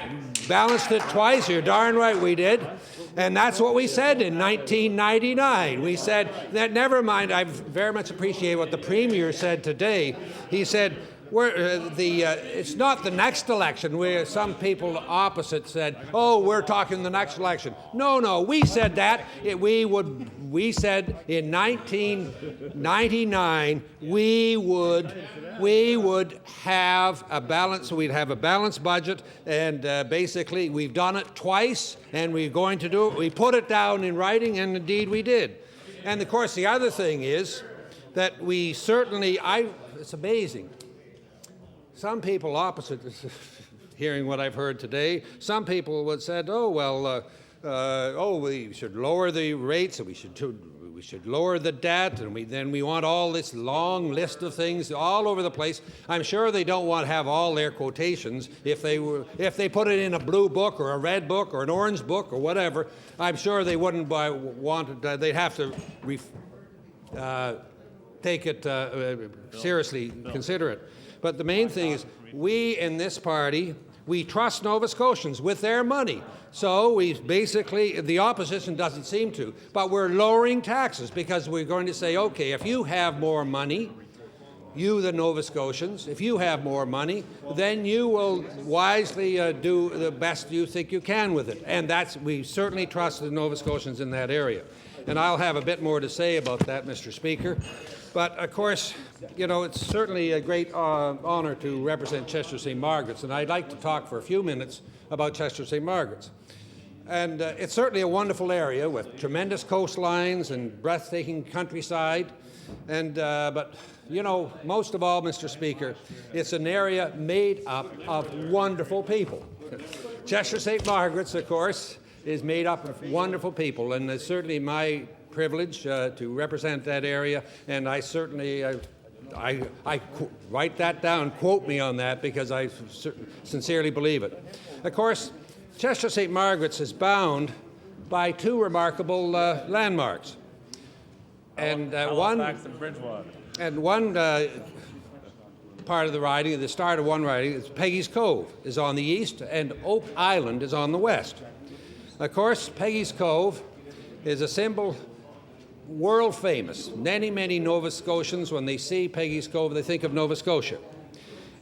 balanced it twice. You're darn right we did. And that's what we said in 1999. We said that, never mind, I very much appreciate what the Premier said today. He said, it's not the next election, where some people opposite said, oh, we're talking the next election. No, we said that. We said in 1999 we would have a balance. We'd have a balanced budget, and basically we've done it twice, and we're going to do it. We put it down in writing, and indeed we did. And of course, the other thing is that we certainly, it's amazing. Some people opposite, hearing what I've heard today, some people would said, we should lower the rates, and we should lower the debt, and we want all this long list of things all over the place. I'm sure they don't want to have all their quotations. If they put it in a blue book or a red book or an orange book or whatever, I'm sure they wouldn't want it. They'd have to take it seriously, consider it. But the main thing is, we in this party, we trust Nova Scotians with their money. So we basically, the opposition doesn't seem to, but we're lowering taxes because we're going to say, okay, if you have more money, you the Nova Scotians, if you have more money, then you will wisely do the best you think you can with it. And we certainly trust the Nova Scotians in that area. And I'll have a bit more to say about that, Mr. Speaker. But, of course, it's certainly a great honor to represent Chester St. Margaret's, and I'd like to talk for a few minutes about Chester St. Margaret's. And it's certainly a wonderful area with tremendous coastlines and breathtaking countryside. And but, most of all, Mr. Speaker, it's an area made up of wonderful people. Chester St. Margaret's, of course, is made up of wonderful people, and it's certainly my privilege to represent that area, and I certainly I write that down, quote me on that, because I sincerely believe it. Of course, Chester St. Margaret's is bound by two remarkable landmarks, and one part of the riding, the start of one riding, is Peggy's Cove is on the east, and Oak Island is on the west. Of course, Peggy's Cove is a symbol, world famous. Many Nova Scotians, when they see Peggy's Cove, they think of Nova Scotia.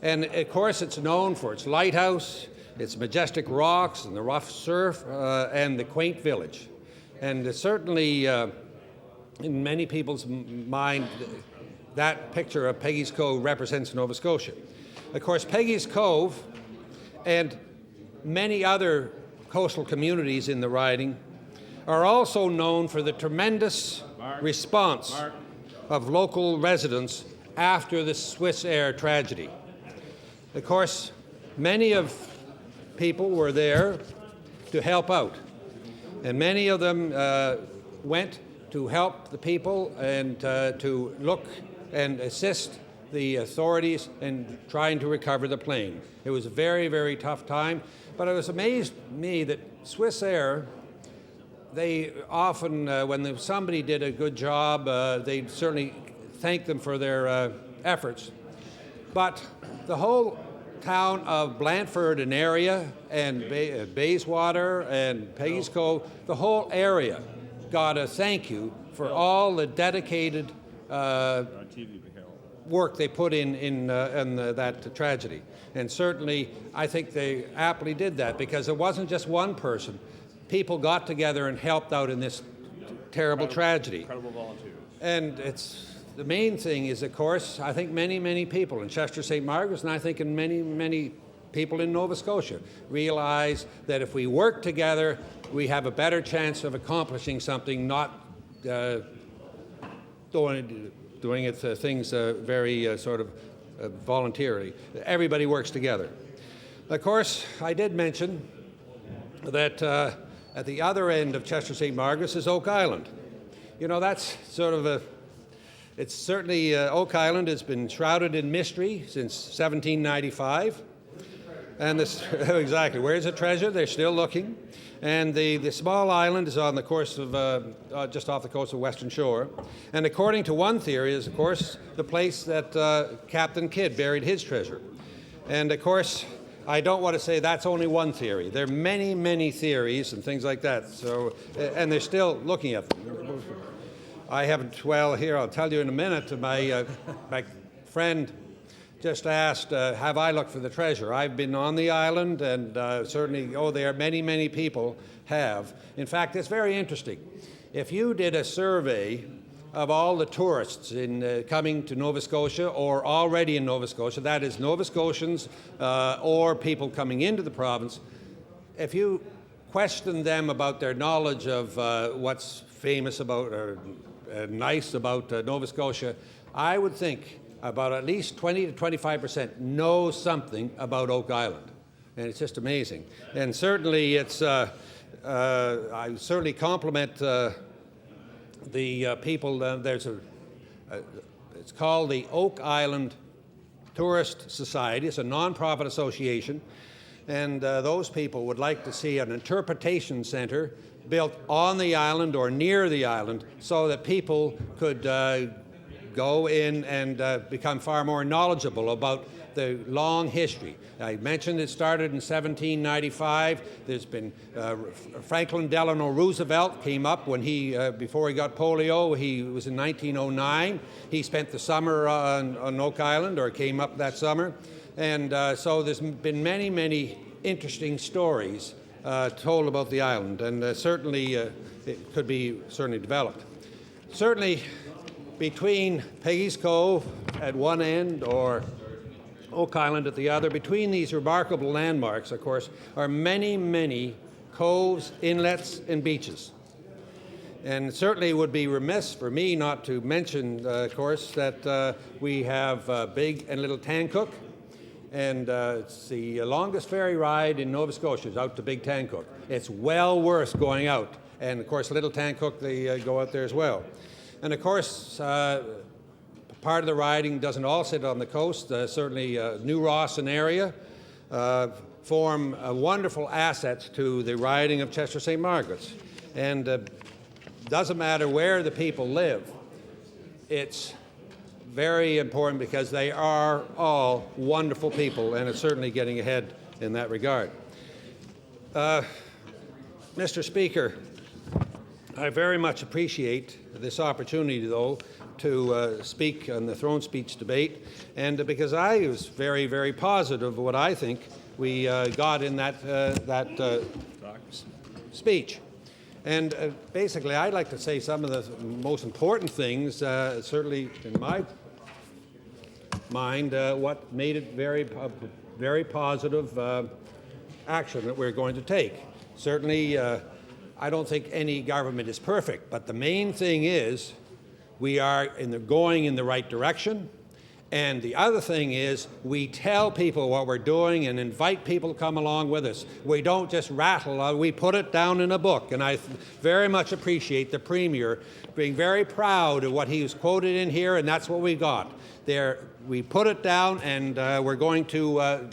And of course, it's known for its lighthouse, its majestic rocks and the rough surf, and the quaint village. And certainly, in many people's mind, that picture of Peggy's Cove represents Nova Scotia. Of course, Peggy's Cove and many other coastal communities in the riding are also known for the tremendous response of local residents after the Swiss Air tragedy. Of course, many of people were there to help out, and many of them went to help the people and to look and assist the authorities in trying to recover the plane. It was a very tough time, but it was amazed me that Swiss Air, they often, when somebody did a good job, they certainly thank them for their efforts. But the whole town of Blandford and area, and Bayswater and Peggy's Cove, the whole area got a thank you for all the dedicated work they put in that tragedy. And certainly, I think they aptly did that, because it wasn't just one person. People got together and helped out in this terrible tragedy. Incredible volunteers. And the main thing is, of course, I think many people in Chester St. Margaret's, and I think in many people in Nova Scotia, realize that if we work together, we have a better chance of accomplishing something, not doing things very sort of voluntarily. Everybody works together. Of course, I did mention that at the other end of Chester St. Margaret's is Oak Island. You know, that's sort of it's certainly, Oak Island has been shrouded in mystery since 1795. And this, exactly, where's the treasure? They're still looking. And the small island is on the course of, just off the coast of Western Shore. And according to one theory is, of course, the place that Captain Kidd buried his treasure. And of course, I don't want to say that's only one theory. There are many, many theories and things like that. So, and they're still looking at them. I haven't, well, here, I'll tell you in a minute. My friend just asked, have I looked for the treasure? I've been on the island, and certainly, there are many, many people have. In fact, it's very interesting. If you did a survey of all the tourists in coming to Nova Scotia or already in Nova Scotia, that is Nova Scotians or people coming into the province, if you question them about their knowledge of what's famous about or nice about Nova Scotia, I would think about at least 20 to 25% know something about Oak Island. And it's just amazing. And certainly it's, I certainly compliment the people. There's it's called the Oak Island Tourist Society. It's a non-profit association. And those people would like to see an interpretation center built on the island or near the island so that people could go in and become far more knowledgeable about the long history. I mentioned it started in 1795. There's been Franklin Delano Roosevelt came up when he, before he got polio, he was in 1909. He spent the summer on Oak Island, or came up that summer. And so there's been many, many interesting stories told about the island, and certainly it could be certainly developed. Certainly, between Peggy's Cove at one end or Oak Island at the other, between these remarkable landmarks, of course, are many, many coves, inlets, and beaches. And certainly it would be remiss for me not to mention, of course, that we have Big and Little Tancook, and it's the longest ferry ride in Nova Scotia, is out to Big Tancook. It's well worth going out. And of course, Little Tancook, they go out there as well. And of course, part of the riding doesn't all sit on the coast. Certainly, New Ross and area form wonderful assets to the riding of Chester St. Margaret's. And doesn't matter where the people live, it's very important because they are all wonderful people, and it's certainly getting ahead in that regard. Mr. Speaker, I very much appreciate this opportunity, though, to speak on the throne speech debate, and because I was very, very positive of what I think we got in that speech. And basically, I'd like to say some of the most important things, certainly in my mind, what made it very positive action that we're going to take. Certainly, I don't think any government is perfect, but the main thing is we are going in the right direction. And the other thing is we tell people what we're doing and invite people to come along with us. We don't just rattle, we put it down in a book. And I very much appreciate the Premier being very proud of what he was quoted in here, and that's what we got. We put it down, and we're going to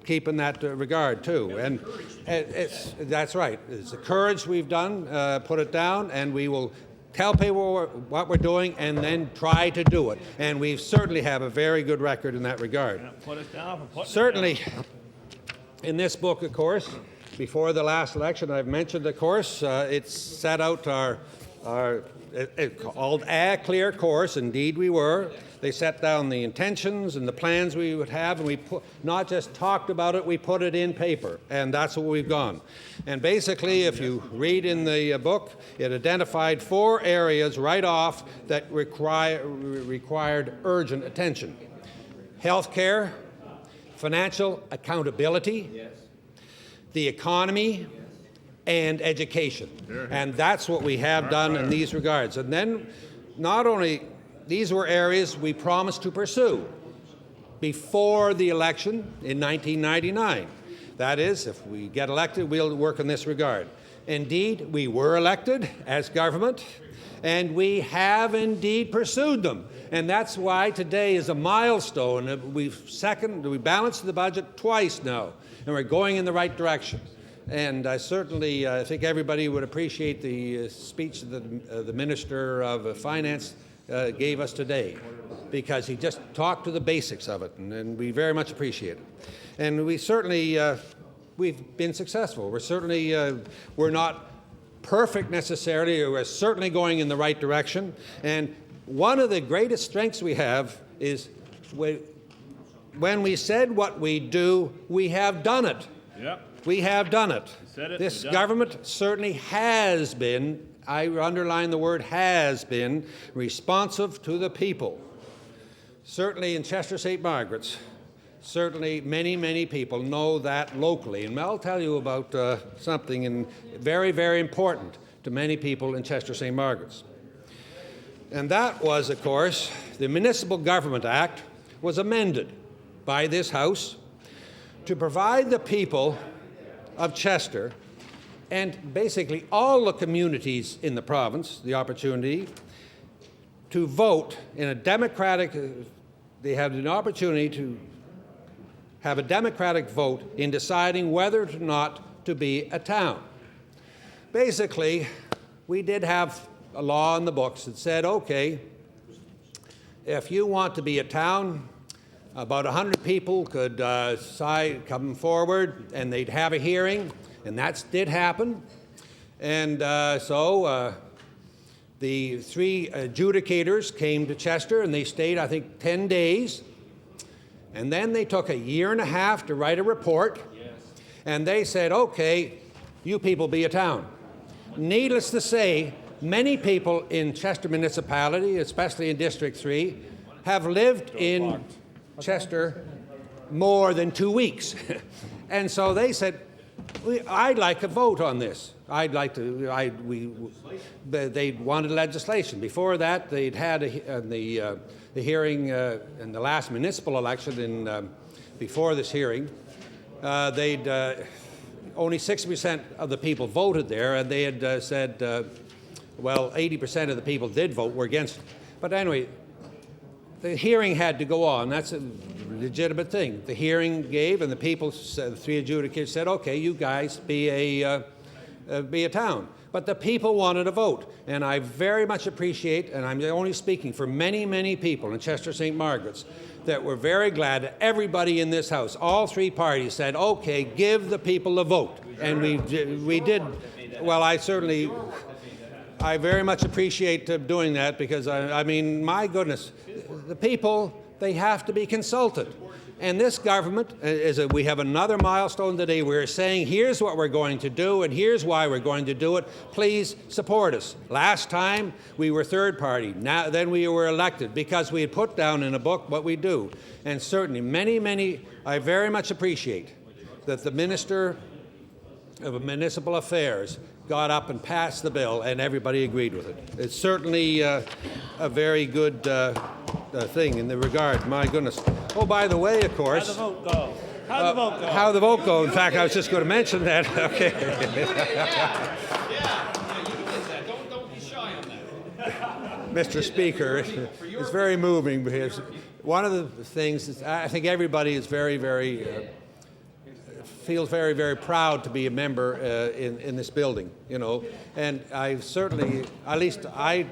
keep in that regard too. And that's right. It's the courage we've done, put it down, and we will tell people what we're doing and then try to do it. And we certainly have a very good record in that regard. Certainly, in this book, of course, before the last election, I've mentioned, of course, it's set out our called A Clear Course. Indeed, we were. They set down the intentions and the plans we would have, and we not just talked about it, we put it in paper, and that's what we've gone. And basically, if you read in the book, it identified 4 areas right off that required urgent attention: healthcare, financial accountability, the economy, and education. And that's what we have done in these regards. And then not only these were areas we promised to pursue before the election in 1999. That is, if we get elected, we'll work in this regard. Indeed, we were elected as government, and we have indeed pursued them. And that's why today is a milestone. We balanced the budget twice now, and we're going in the right direction. And I certainly think everybody would appreciate the speech that the Minister of Finance gave us today, because he just talked to the basics of it, and we very much appreciate it. And we certainly, we've been successful. We're certainly, we're not perfect necessarily, we're certainly going in the right direction. And one of the greatest strengths we have is when we said what we do, we have done it.
Yep.
We have done it.
Said it,
This
done
government certainly has been, I underline the word has been, responsive to the people. Certainly in Chester St. Margaret's, certainly many, many people know that locally. And I'll tell you about something very, very important to many people in Chester St. Margaret's. And that was, of course, the Municipal Government Act was amended by this House to provide the people of Chester and basically all the communities in the province the opportunity to vote in a democratic, they have an opportunity to have a democratic vote in deciding whether or not to be a town. Basically, we did have a law in the books that said, okay, if you want to be a town, about 100 people could come forward and they'd have a hearing, and that did happen. And so the 3 adjudicators came to Chester, and they stayed, I think, 10 days. And then they took a year and a half to write a report, and they said, okay, you people be a town. Needless to say, many people in Chester municipality, especially in District 3, have lived in Chester more than 2 weeks. And so they said, I'd like a vote on this. They wanted legislation. Before that, they'd had the hearing in the last municipal election before this hearing. Only 60% of the people voted there, and they had said, well, 80% of the people did vote, were against it. But anyway, the hearing had to go on. That's a legitimate thing. The hearing gave, and the people, the 3 adjudicators said, okay, you guys be a town. But the people wanted a vote, and I very much appreciate, and I'm only speaking for many, many people in Chester St. Margaret's, that we're very glad that everybody in this House, all 3 parties, said, okay, give the people a vote. And we did. Well, I very much appreciate doing that, because, I mean, my goodness, the people, they have to be consulted. And this government, we have another milestone today. We're saying, here's what we're going to do, and here's why we're going to do it. Please support us. Last time, we were third party. Then we were elected because we had put down in a book what we do. And certainly, I very much appreciate that the Minister of Municipal Affairs got up and passed the bill, and everybody agreed with it. It's certainly a very good thing in the regard. My goodness. Oh, by the way, of course.
How'd the vote go? How'd the vote go?
How'd the vote go? In fact, I was just going to mention that. Okay.
Don't be shy on that.
Mr. Speaker, it's very moving, because one of the things is I think everybody is feels very, very proud to be a member in this building, you know. And I certainly, at least I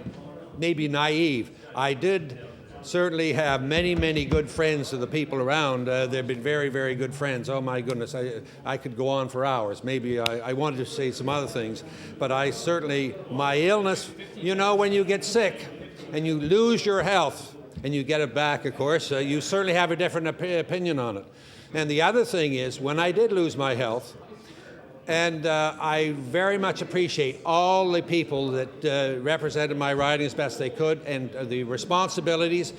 may be naive, I did certainly have many, many good friends of the people around. They've been very, very good friends. Oh, my goodness, I could go on for hours. Maybe I wanted to say some other things, but I certainly, my illness, you know, when you get sick and you lose your health and you get it back, of course, you certainly have a different opinion on it. And the other thing is, when I did lose my health, and I very much appreciate all the people that represented my riding as best they could, and the responsibilities.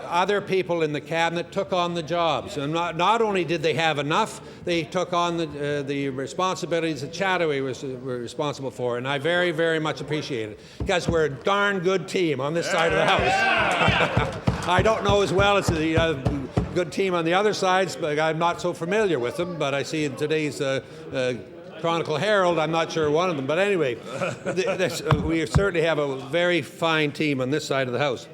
Other people in the cabinet took on the jobs. And not only did they have enough, they took on the responsibilities that Chattaway were responsible for. And I very, very much appreciate it, because we're a darn good team on this side of the House. I don't know as well as the good team on the other sides, but I'm not so familiar with them. But I see in today's Chronicle Herald, I'm not sure one of them. But anyway, we certainly have a very fine team on this side of the House.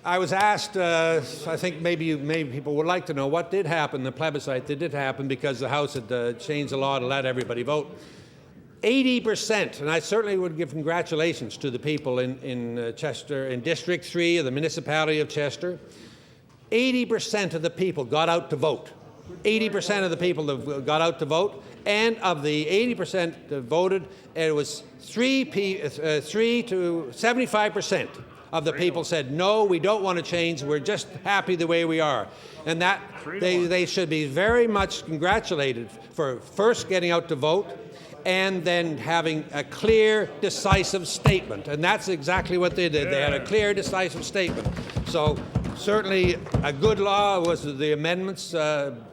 I was asked, I think maybe people would like to know what did happen, the plebiscite that did happen because the House had changed the law to let everybody vote. 80%, and I certainly would give congratulations to the people in Chester, in District 3 of the municipality of Chester. 80% of the people got out to vote. 80% of the people that got out to vote, and of the 80% that voted, it was 3 to 75% of the people said, no, we don't want to change, we're just happy the way we are. And that they should be very much congratulated for first getting out to vote, and then having a clear, decisive statement. And that's exactly what they did. They had a clear, decisive statement. So certainly a good law was the amendments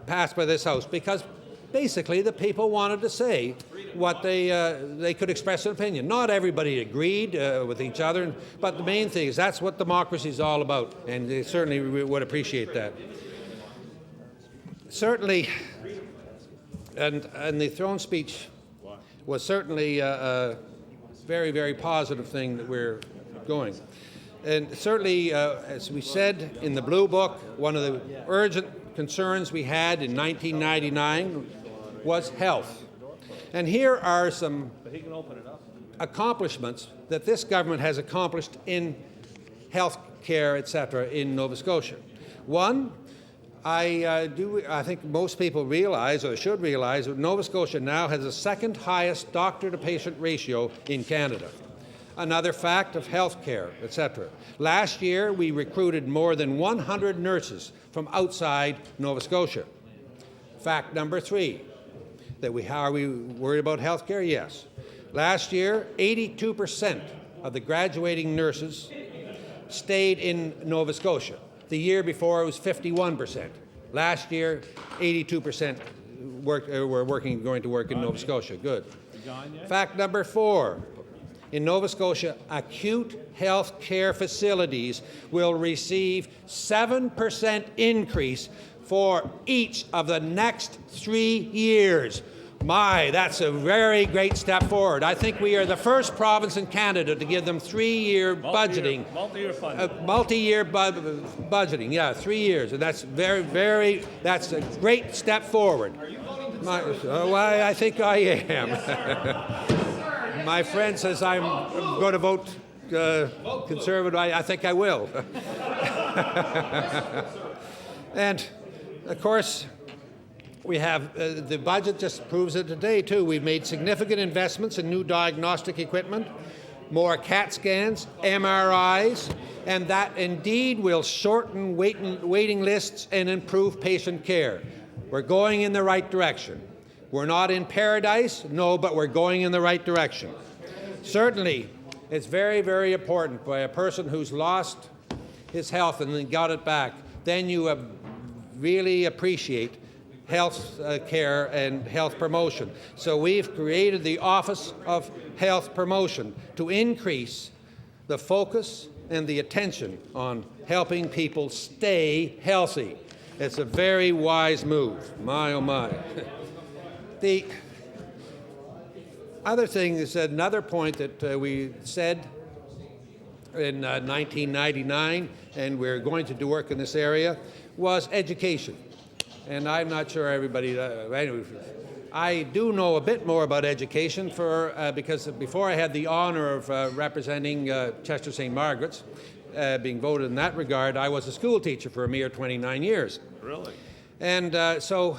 passed by this House, because basically the people wanted to say what they could express an opinion. Not everybody agreed with each other, but the main thing is that's what democracy is all about, and they certainly would appreciate that. Certainly, and the throne speech was certainly a very, very positive thing that we're going. And certainly, as we said in the Blue Book, one of the urgent concerns we had in 1999 was health. And here are some accomplishments that this government has accomplished in health care, etc., in Nova Scotia. One, I think most people realize, or should realize, that Nova Scotia now has the second highest doctor-to-patient ratio in Canada. Another fact of health care, etc. Last year, we recruited more than 100 nurses from outside Nova Scotia. Fact number 3, are we worried about health care? Yes. Last year, 82% of the graduating nurses stayed in Nova Scotia. The year before, it was 51%. Last year, 82% were going to work in Nova Scotia. Good. Fact number 4. In Nova Scotia, acute health care facilities will receive 7% increase for each of the next 3 years. My, that's a very great step forward. I think we are the first province in Canada to give them 3-year budgeting. Multi-year budgeting, yeah, 3 years. And that's that's a great step forward. Are you voting Well, I think I am. My friend says I'm going to vote Conservative. I think I will. And, of course, we have the budget just proves it today, too. We've made significant investments in new diagnostic equipment, more CAT scans, MRIs, and that indeed will shorten waiting lists and improve patient care. We're going in the right direction. We're not in paradise, no, but we're going in the right direction. Certainly, it's very, very important by a person who's lost his health and then got it back. Then you really appreciate health care and health promotion. So we've created the Office of Health Promotion to increase the focus and the attention on helping people stay healthy. It's a very wise move. My, oh my. The other thing is another point that we said in 1999, and we're going to do work in this area, was education. And I'm not sure everybody, anyway, I do know a bit more about education because before I had the honor of representing Chester St. Margaret's, being voted in that regard, I was a school teacher for a mere 29 years.
Really?
And so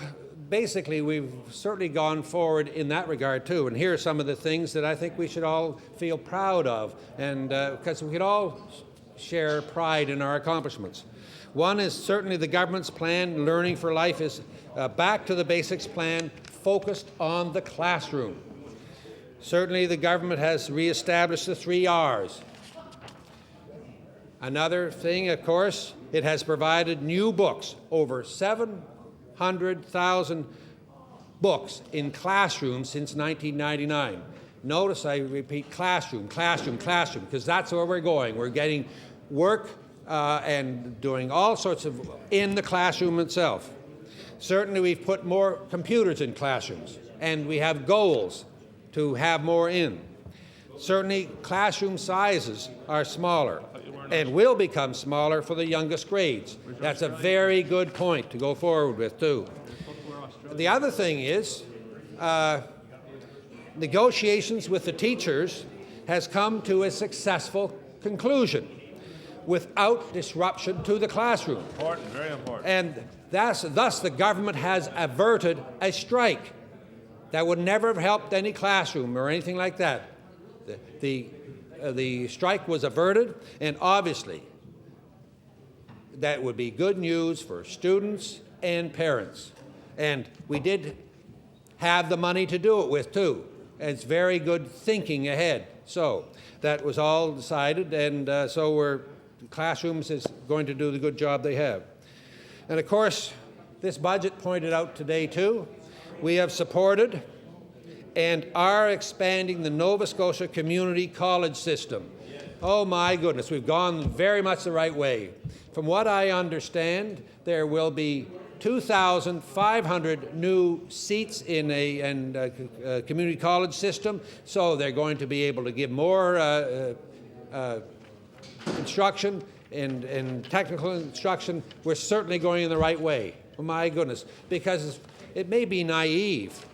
basically we've certainly gone forward in that regard too. And here are some of the things that I think we should all feel proud of, and because we could all share pride in our accomplishments. One is certainly the government's plan, Learning for Life, is back to the basics plan, focused on the classroom. Certainly the government has reestablished the 3 R's. Another thing, of course, it has provided new books, over 700,000 books in classrooms since 1999. Notice I repeat classroom, classroom, classroom, because that's where we're going. We're getting work and doing all sorts of in the classroom itself. Certainly we've put more computers in classrooms, and we have goals to have more in. Certainly classroom sizes are smaller and will become smaller for the youngest grades. That's a very good point to go forward with, too. The other thing is negotiations with the teachers has come to a successful conclusion without disruption to the classroom.
Important, very important.
And thus the government has averted a strike that would never have helped any classroom or anything like that. The strike was averted, and obviously that would be good news for students and parents. And we did have the money to do it with, too. And it's very good thinking ahead. So that was all decided, and so classrooms is going to do the good job they have. And of course, this budget pointed out today, too, we have supported and are expanding the Nova Scotia Community College system. Oh my goodness, we've gone very much the right way. From what I understand, there will be 2,500 new seats in a community college system, so they're going to be able to give more instruction and technical instruction. We're certainly going in the right way. Oh my goodness, because it may be naive.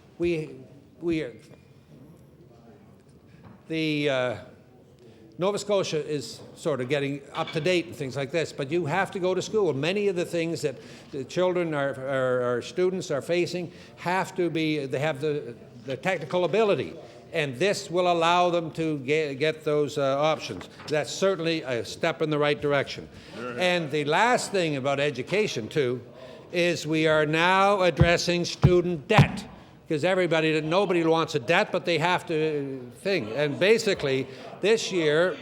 Nova Scotia is sort of getting up to date and things like this, but you have to go to school. Many of the things that the children, our students are facing they have the technical ability, and this will allow them to get those options. That's certainly a step in the right direction. And the last thing about education, too, is we are now addressing student debt. Because nobody wants a debt, but they have to think. And basically, this year,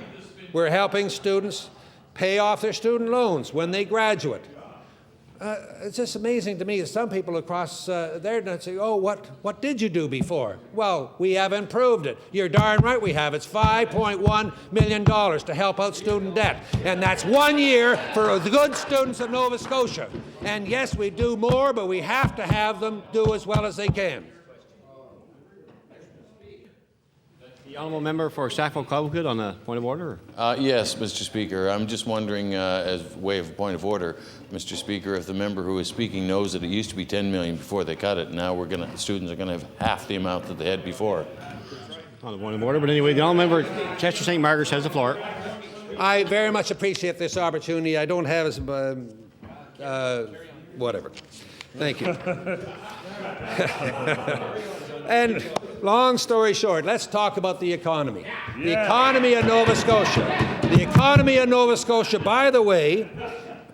we're helping students pay off their student loans when they graduate. It's just amazing to me that some people across there don't say, oh, what did you do before? Well, we have improved it. You're darn right we have. It's $5.1 million to help out student debt. And that's 1 year for the good students of Nova Scotia. And yes, we do more, but we have to have them do as well as they can.
The honourable member for Sackville-Cobequid on a point of order.
Yes, Mr. Speaker. I'm just wondering, as way of point of order, Mr. Speaker, if the member who is speaking knows that it used to be $10 million before they cut it. Now students are going to have half the amount that they had before.
On the point of order, but anyway, the honourable member Chester St. Margaret has the floor.
I very much appreciate this opportunity. I don't have as whatever. Thank you. And long story short, let's talk about the economy. Yeah. The economy of Nova Scotia. The economy of Nova Scotia, by the way,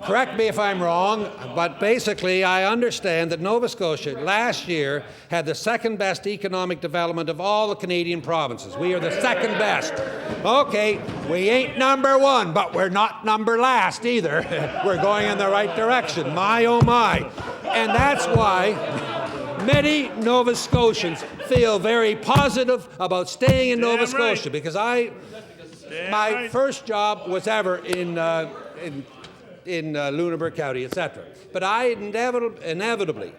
correct me if I'm wrong, but basically I understand that Nova Scotia last year had the second best economic development of all the Canadian provinces. We are the second best. Okay, we ain't number one, but we're not number last either. We're going in the right direction. My, oh my. And that's why many Nova Scotians feel very positive about staying in Nova Scotia, because my first job was ever in Lunenburg County, etc. But I inevitably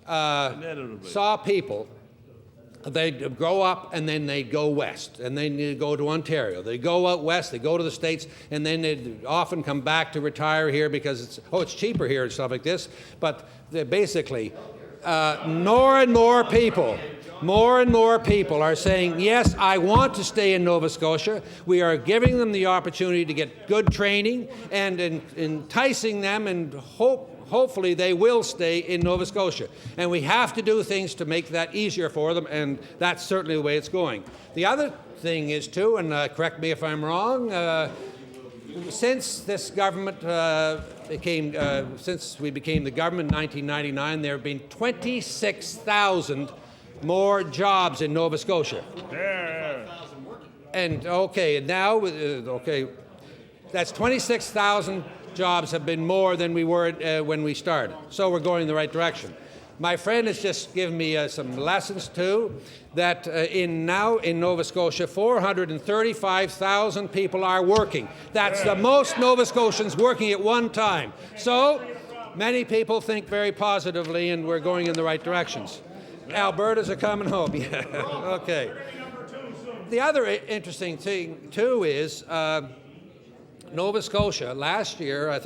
saw people, they'd grow up and then they'd go west, and then they'd go to Ontario. They go out west, they go to the States, and then they'd often come back to retire here because it's cheaper here and stuff like this. But basically, more and more people are saying, yes, I want to stay in Nova Scotia. We are giving them the opportunity to get good training and enticing them, and hopefully they will stay in Nova Scotia. And we have to do things to make that easier for them, and that's certainly the way it's going. The other thing is, too, and correct me if I'm wrong, since this government since we became the government in 1999, there have been 26,000 more jobs in Nova Scotia. And that's 26,000 jobs have been more than we were when we started. So we're going in the right direction. My friend has just given me some lessons too, that now in Nova Scotia, 435,000 people are working. That's the most Nova Scotians working at one time. So many people think very positively, and we're going in the right directions. Alberta's are coming home. Yeah. Okay. The other interesting thing too is Nova Scotia last year,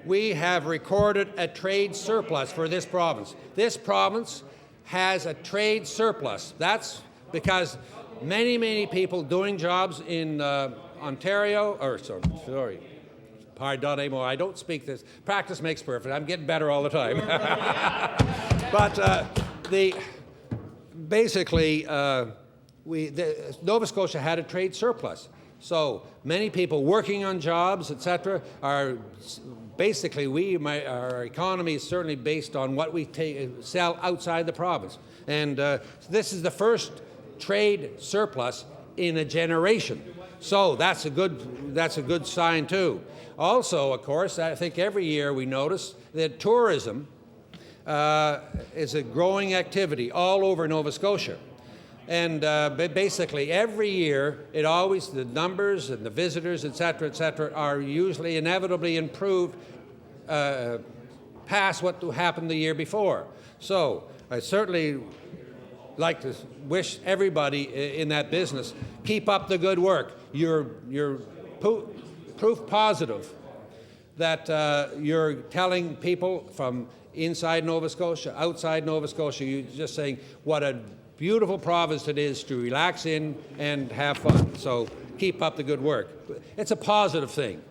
we have recorded a trade surplus for this province. This province has a trade surplus. That's because many people doing jobs in Ontario, pardon-moi, I don't speak this. Practice makes perfect. I'm getting better all the time. But Nova Scotia had a trade surplus. So many people working on jobs, etc., are basically our economy is certainly based on what we sell outside the province, and this is the first trade surplus in a generation. So that's a good sign too. Also, of course, I think every year we notice that tourism is a growing activity all over Nova Scotia. And basically, every year, the numbers and the visitors, et cetera, are usually inevitably improved past what happened the year before. So I certainly like to wish everybody in that business, keep up the good work. You're proof positive that you're telling people from inside Nova Scotia, outside Nova Scotia, you're just saying what a beautiful province it is to relax in and have fun. So keep up the good work. It's a positive thing.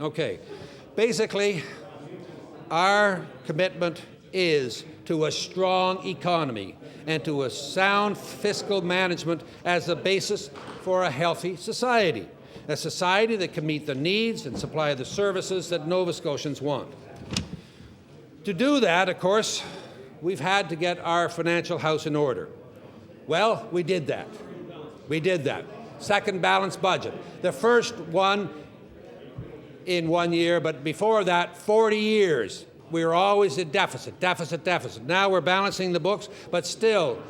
Okay. Basically, our commitment is to a strong economy and to a sound fiscal management as the basis for a healthy society. A society that can meet the needs and supply the services that Nova Scotians want. To do that, of course, we've had to get our financial house in order. Well, we did that. Second balanced budget. The first one in 1 year, but before that, 40 years. We were always at deficit. Now we're balancing the books, but still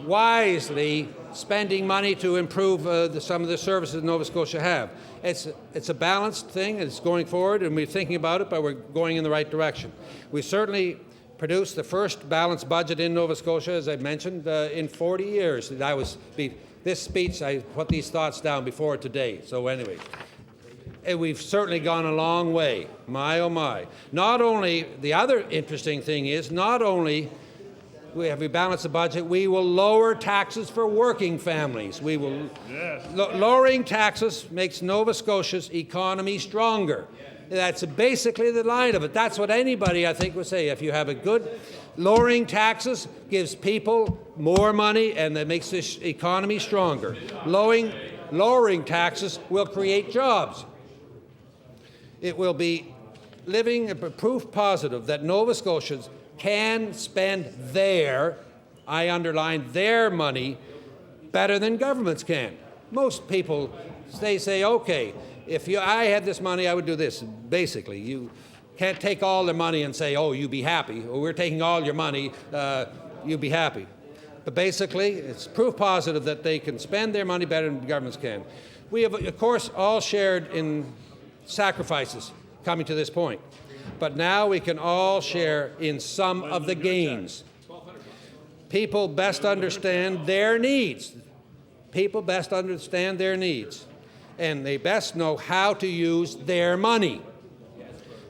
wisely spending money to improve some of the services Nova Scotia have. It's a balanced thing. It's going forward, and we're thinking about it, but we're going in the right direction. We certainly produced the first balanced budget in Nova Scotia, as I mentioned, in 40 years. This speech, I put these thoughts down before today. So anyway, we've certainly gone a long way. My, oh my. Not only, the other interesting thing is, not only have we balanced the budget, we will lower taxes for working families. Lowering taxes makes Nova Scotia's economy stronger. That's basically the line of it. That's what anybody, I think, would say. If you have a good lowering taxes, gives people more money, and that makes this economy stronger. Lowering taxes will create jobs. It will be proof positive that Nova Scotians can spend I underline their money, better than governments can. Most people, they say, okay, if I had this money, I would do this. Basically, you can't take all their money and say, oh, you be happy. Or we're taking all your money, you be happy. But basically, it's proof positive that they can spend their money better than governments can. We have, of course, all shared in sacrifices coming to this point. But now we can all share in some of the gains. People best understand their needs. And they best know how to use their money.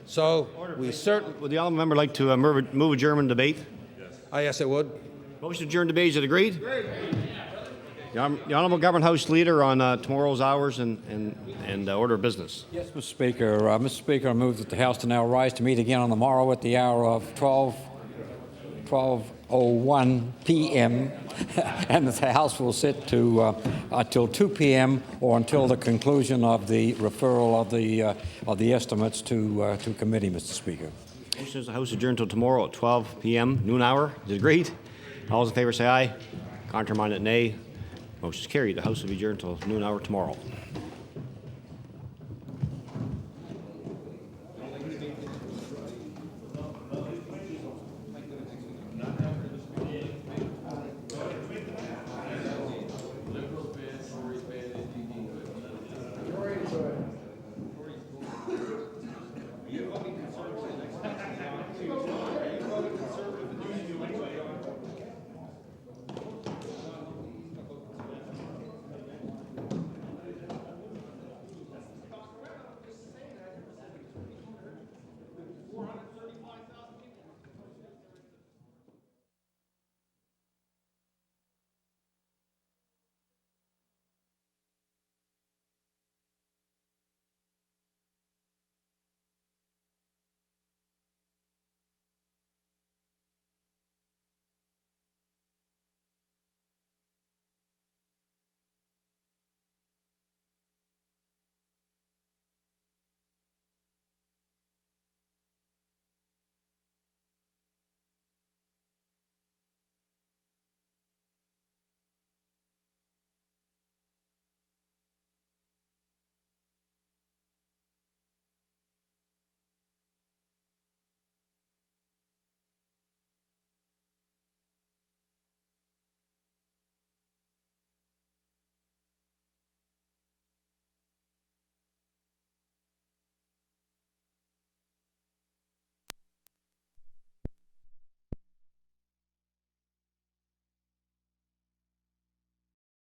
So we certainly...
Would the honourable member like to move adjournment debate?
Yes, I would.
Motion to adjourn debate, is it agreed? The honourable government house leader on tomorrow's hours and order of business.
Yes, Mr. Speaker. Mr. Speaker, I move that the House to now rise to meet again on the morrow at the hour of 12:01 p.m. and that the House will sit till 2 p.m. or until the conclusion of the referral of the estimates to committee, Mr. Speaker.
Motion is the House adjourned until tomorrow at 12 p.m. noon hour. Is it agreed? All those in favour say aye. Contrary minded nay. Motion is carried. The House will be adjourned until noon hour tomorrow.